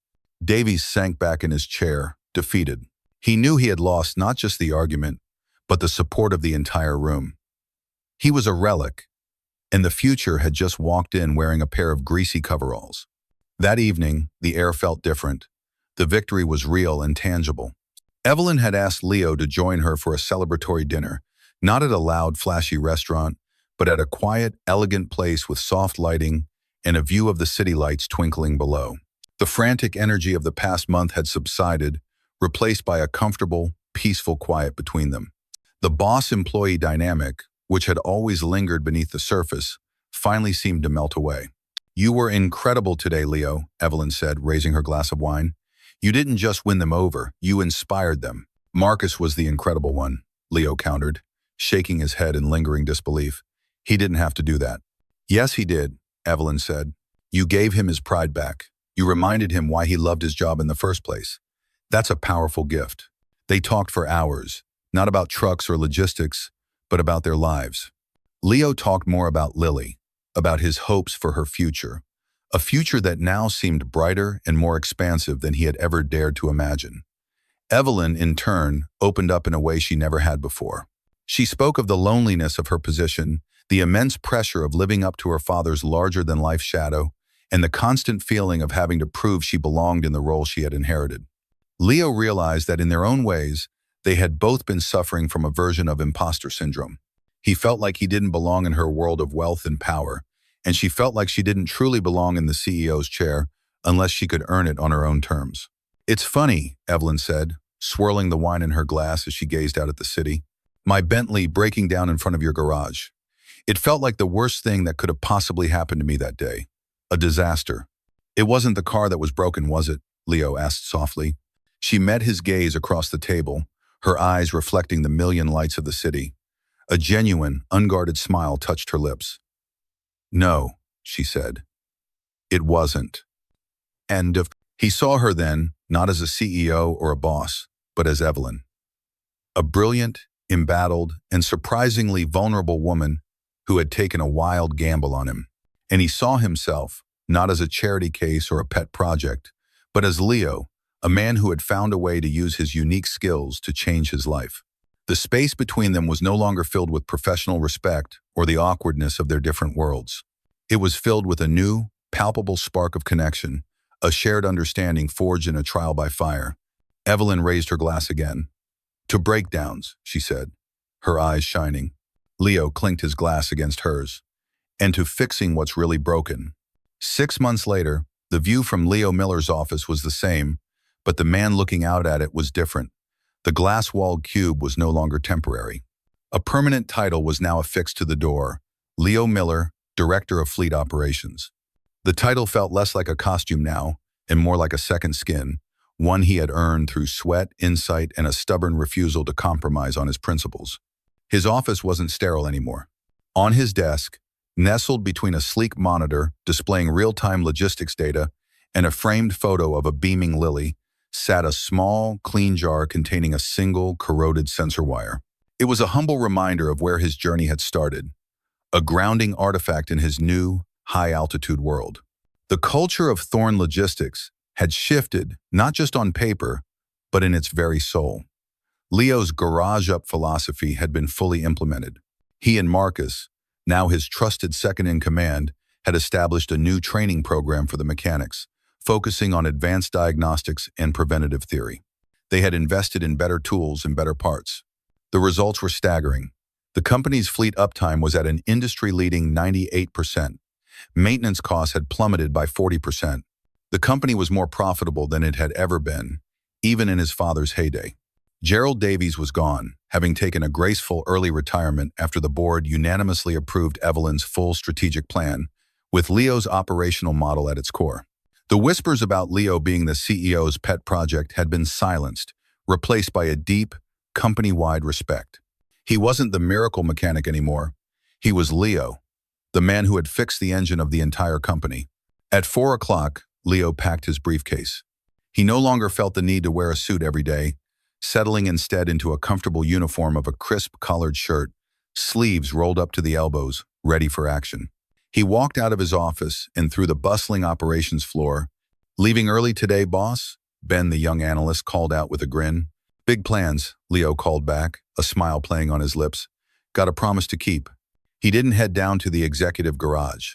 Davies sank back in his chair, defeated. He knew he had lost not just the argument, but the support of the entire room. He was a relic, and the future had just walked in wearing a pair of greasy coveralls. That evening, the air felt different. The victory was real and tangible. Evelyn had asked Leo to join her for a celebratory dinner, not at a loud, flashy restaurant, but at a quiet, elegant place with soft lighting and a view of the city lights twinkling below. The frantic energy of the past month had subsided, replaced by a comfortable, peaceful quiet between them. The boss-employee dynamic, which had always lingered beneath the surface, finally seemed to melt away. "You were incredible today, Leo," Evelyn said, raising her glass of wine. "You didn't just win them over, you inspired them." "Marcus was the incredible one," Leo countered, shaking his head in lingering disbelief. "He didn't have to do that." "Yes, he did," Evelyn said. "You gave him his pride back. You reminded him why he loved his job in the first place. That's a powerful gift." They talked for hours, not about trucks or logistics, but about their lives. Leo talked more about Lily, about his hopes for her future, a future that now seemed brighter and more expansive than he had ever dared to imagine. Evelyn, in turn, opened up in a way she never had before. She spoke of the loneliness of her position, the immense pressure of living up to her father's larger-than-life shadow, and the constant feeling of having to prove she belonged in the role she had inherited. Leo realized that in their own ways, they had both been suffering from a version of imposter syndrome. He felt like he didn't belong in her world of wealth and power, and she felt like she didn't truly belong in the CEO's chair unless she could earn it on her own terms. "It's funny," Evelyn said, swirling the wine in her glass as she gazed out at the city. My Bentley breaking down in front of your garage. It felt like the worst thing that could have possibly happened to me that day. A disaster. It wasn't the car that was broken, was it? Leo asked softly. She met his gaze across the table, her eyes reflecting the million lights of the city. A genuine, unguarded smile touched her lips. No, she said. It wasn't. He saw her then, not as a CEO or a boss, but as Evelyn. A brilliant, embattled, and surprisingly vulnerable woman who had taken a wild gamble on him. And he saw himself, not as a charity case or a pet project, but as Leo, a man who had found a way to use his unique skills to change his life. The space between them was no longer filled with professional respect or the awkwardness of their different worlds. It was filled with a new, palpable spark of connection, a shared understanding forged in a trial by fire. Evelyn raised her glass again. To breakdowns, she said, her eyes shining. Leo clinked his glass against hers. And to fixing what's really broken. 6 months later, the view from Leo Miller's office was the same, but the man looking out at it was different. The glass-walled cube was no longer temporary. A permanent title was now affixed to the door: Leo Miller, Director of Fleet Operations. The title felt less like a costume now, and more like a second skin, one he had earned through sweat, insight, and a stubborn refusal to compromise on his principles. His office wasn't sterile anymore. On his desk, nestled between a sleek monitor displaying real-time logistics data and a framed photo of a beaming lily, sat a small, clean jar containing a single, corroded sensor wire. It was a humble reminder of where his journey had started, a grounding artifact in his new, high-altitude world. The culture of Thorn Logistics had shifted, not just on paper, but in its very soul. Leo's garage-up philosophy had been fully implemented. He and Marcus, now his trusted second-in-command, had established a new training program for the mechanics, focusing on advanced diagnostics and preventative theory. They had invested in better tools and better parts. The results were staggering. The company's fleet uptime was at an industry-leading 98%. Maintenance costs had plummeted by 40%. The company was more profitable than it had ever been, even in his father's heyday. Gerald Davies was gone, having taken a graceful early retirement after the board unanimously approved Evelyn's full strategic plan, with Leo's operational model at its core. The whispers about Leo being the CEO's pet project had been silenced, replaced by a deep, company-wide respect. He wasn't the miracle mechanic anymore. He was Leo, the man who had fixed the engine of the entire company. At 4 o'clock, Leo packed his briefcase. He no longer felt the need to wear a suit every day, settling instead into a comfortable uniform of a crisp collared shirt, sleeves rolled up to the elbows, ready for action. He walked out of his office and through the bustling operations floor. "Leaving early today, boss?" Ben, the young analyst, called out with a grin. "Big plans," Leo called back, a smile playing on his lips. "Got a promise to keep." He didn't head down to the executive garage.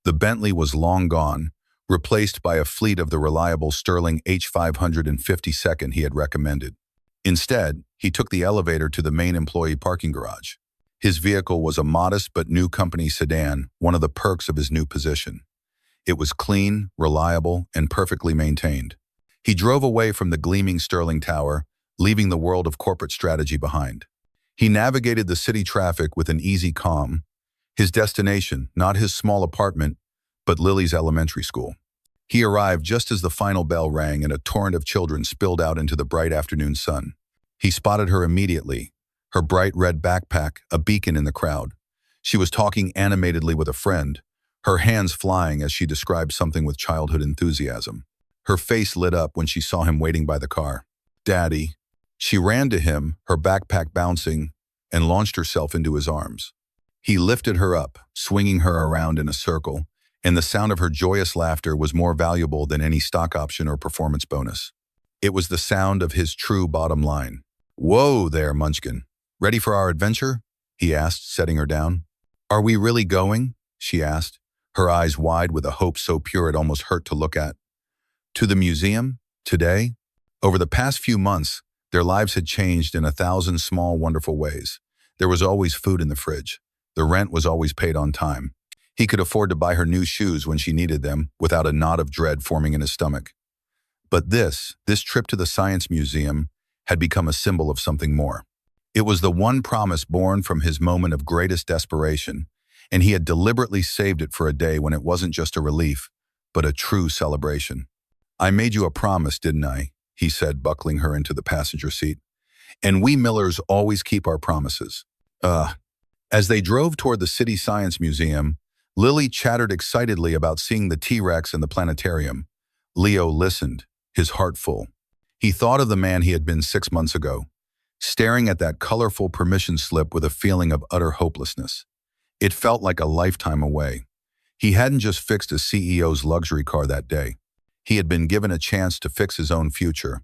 The Bentley was long gone, replaced by a fleet of the reliable Sterling H552nd he had recommended. Instead, he took the elevator to the main employee parking garage. His vehicle was a modest but new company sedan, one of the perks of his new position. It was clean, reliable, and perfectly maintained. He drove away from the gleaming Sterling Tower, leaving the world of corporate strategy behind. He navigated the city traffic with an easy calm. His destination, not his small apartment, but Lily's elementary school. He arrived just as the final bell rang and a torrent of children spilled out into the bright afternoon sun. He spotted her immediately, her bright red backpack a beacon in the crowd. She was talking animatedly with a friend, her hands flying as she described something with childhood enthusiasm. Her face lit up when she saw him waiting by the car. "Daddy." She ran to him, her backpack bouncing, and launched herself into his arms. He lifted her up, swinging her around in a circle, and the sound of her joyous laughter was more valuable than any stock option or performance bonus. It was the sound of his true bottom line. "Whoa there, Munchkin. Ready for our adventure?" he asked, setting her down. "Are we really going?" she asked, her eyes wide with a hope so pure it almost hurt to look at. "To the museum? Today?" Over the past few months, their lives had changed in 1,000 small, wonderful ways. There was always food in the fridge. The rent was always paid on time. He could afford to buy her new shoes when she needed them without a knot of dread forming in his stomach. But this trip to the Science Museum had become a symbol of something more. It was the one promise born from his moment of greatest desperation, and he had deliberately saved it for a day when it wasn't just a relief, but a true celebration. "I made you a promise, didn't I?" he said, buckling her into the passenger seat. "And we Millers always keep our promises." As they drove toward the City Science Museum, Lily chattered excitedly about seeing the T-Rex and the planetarium. Leo listened, his heart full. He thought of the man he had been 6 months ago, staring at that colorful permission slip with a feeling of utter hopelessness. It felt like a lifetime away. He hadn't just fixed a CEO's luxury car that day. He had been given a chance to fix his own future.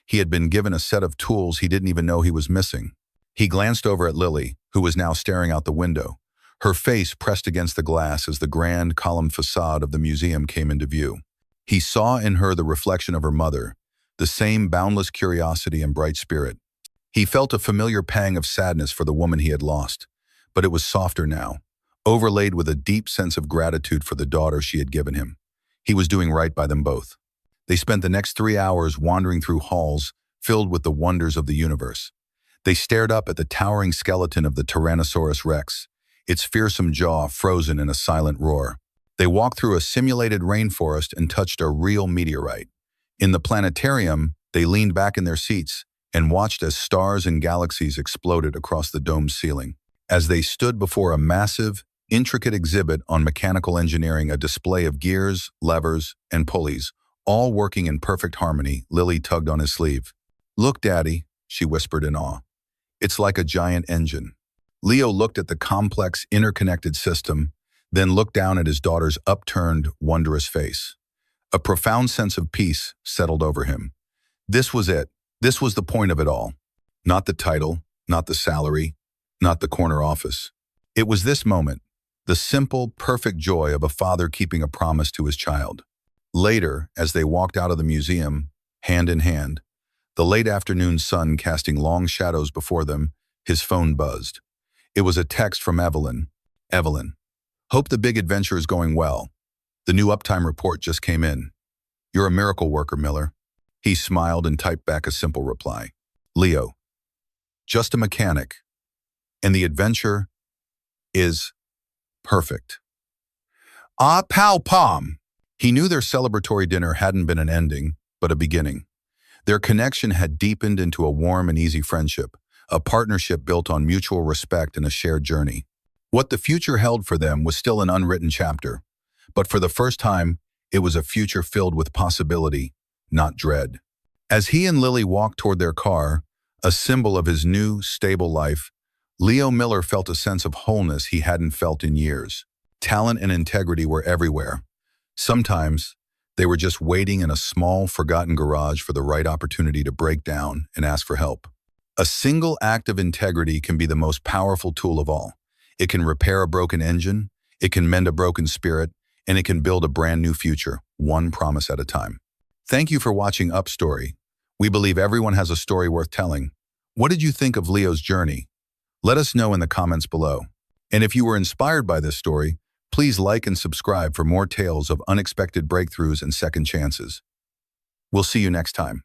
He had been given a set of tools he didn't even know he was missing. He glanced over at Lily, who was now staring out the window, her face pressed against the glass as the grand columned facade of the museum came into view. He saw in her the reflection of her mother, the same boundless curiosity and bright spirit. He felt a familiar pang of sadness for the woman he had lost, but it was softer now, overlaid with a deep sense of gratitude for the daughter she had given him. He was doing right by them both. They spent the next 3 hours wandering through halls filled with the wonders of the universe. They stared up at the towering skeleton of the Tyrannosaurus Rex, its fearsome jaw frozen in a silent roar. They walked through a simulated rainforest and touched a real meteorite. In the planetarium, they leaned back in their seats and watched as stars and galaxies exploded across the dome's ceiling. As they stood before a massive, intricate exhibit on mechanical engineering, a display of gears, levers, and pulleys, all working in perfect harmony, Lily tugged on his sleeve. "Look, Daddy," she whispered in awe. "It's like a giant engine." Leo looked at the complex, interconnected system, then looked down at his daughter's upturned, wondrous face. A profound sense of peace settled over him. This was it. This was the point of it all. Not the title, not the salary, not the corner office. It was this moment, the simple, perfect joy of a father keeping a promise to his child. Later, as they walked out of the museum, hand in hand, the late afternoon sun casting long shadows before them, his phone buzzed. It was a text from Evelyn. "Evelyn, hope the big adventure is going well. The new uptime report just came in. You're a miracle worker, Miller." He smiled and typed back a simple reply. "Leo, just a mechanic. And the adventure is perfect." "Ah, pow pom." He knew their celebratory dinner hadn't been an ending, but a beginning. Their connection had deepened into a warm and easy friendship, a partnership built on mutual respect and a shared journey. What the future held for them was still an unwritten chapter, but for the first time, it was a future filled with possibility, not dread. As he and Lily walked toward their car, a symbol of his new, stable life, Leo Miller felt a sense of wholeness he hadn't felt in years. Talent and integrity were everywhere. Sometimes, they were just waiting in a small, forgotten garage for the right opportunity to break down and ask for help. A single act of integrity can be the most powerful tool of all. It can repair a broken engine, it can mend a broken spirit, and it can build a brand new future, one promise at a time. Thank you for watching Upr Story. We believe everyone has a story worth telling. What did you think of Leo's journey? Let us know in the comments below. And if you were inspired by this story, please like and subscribe for more tales of unexpected breakthroughs and second chances. We'll see you next time.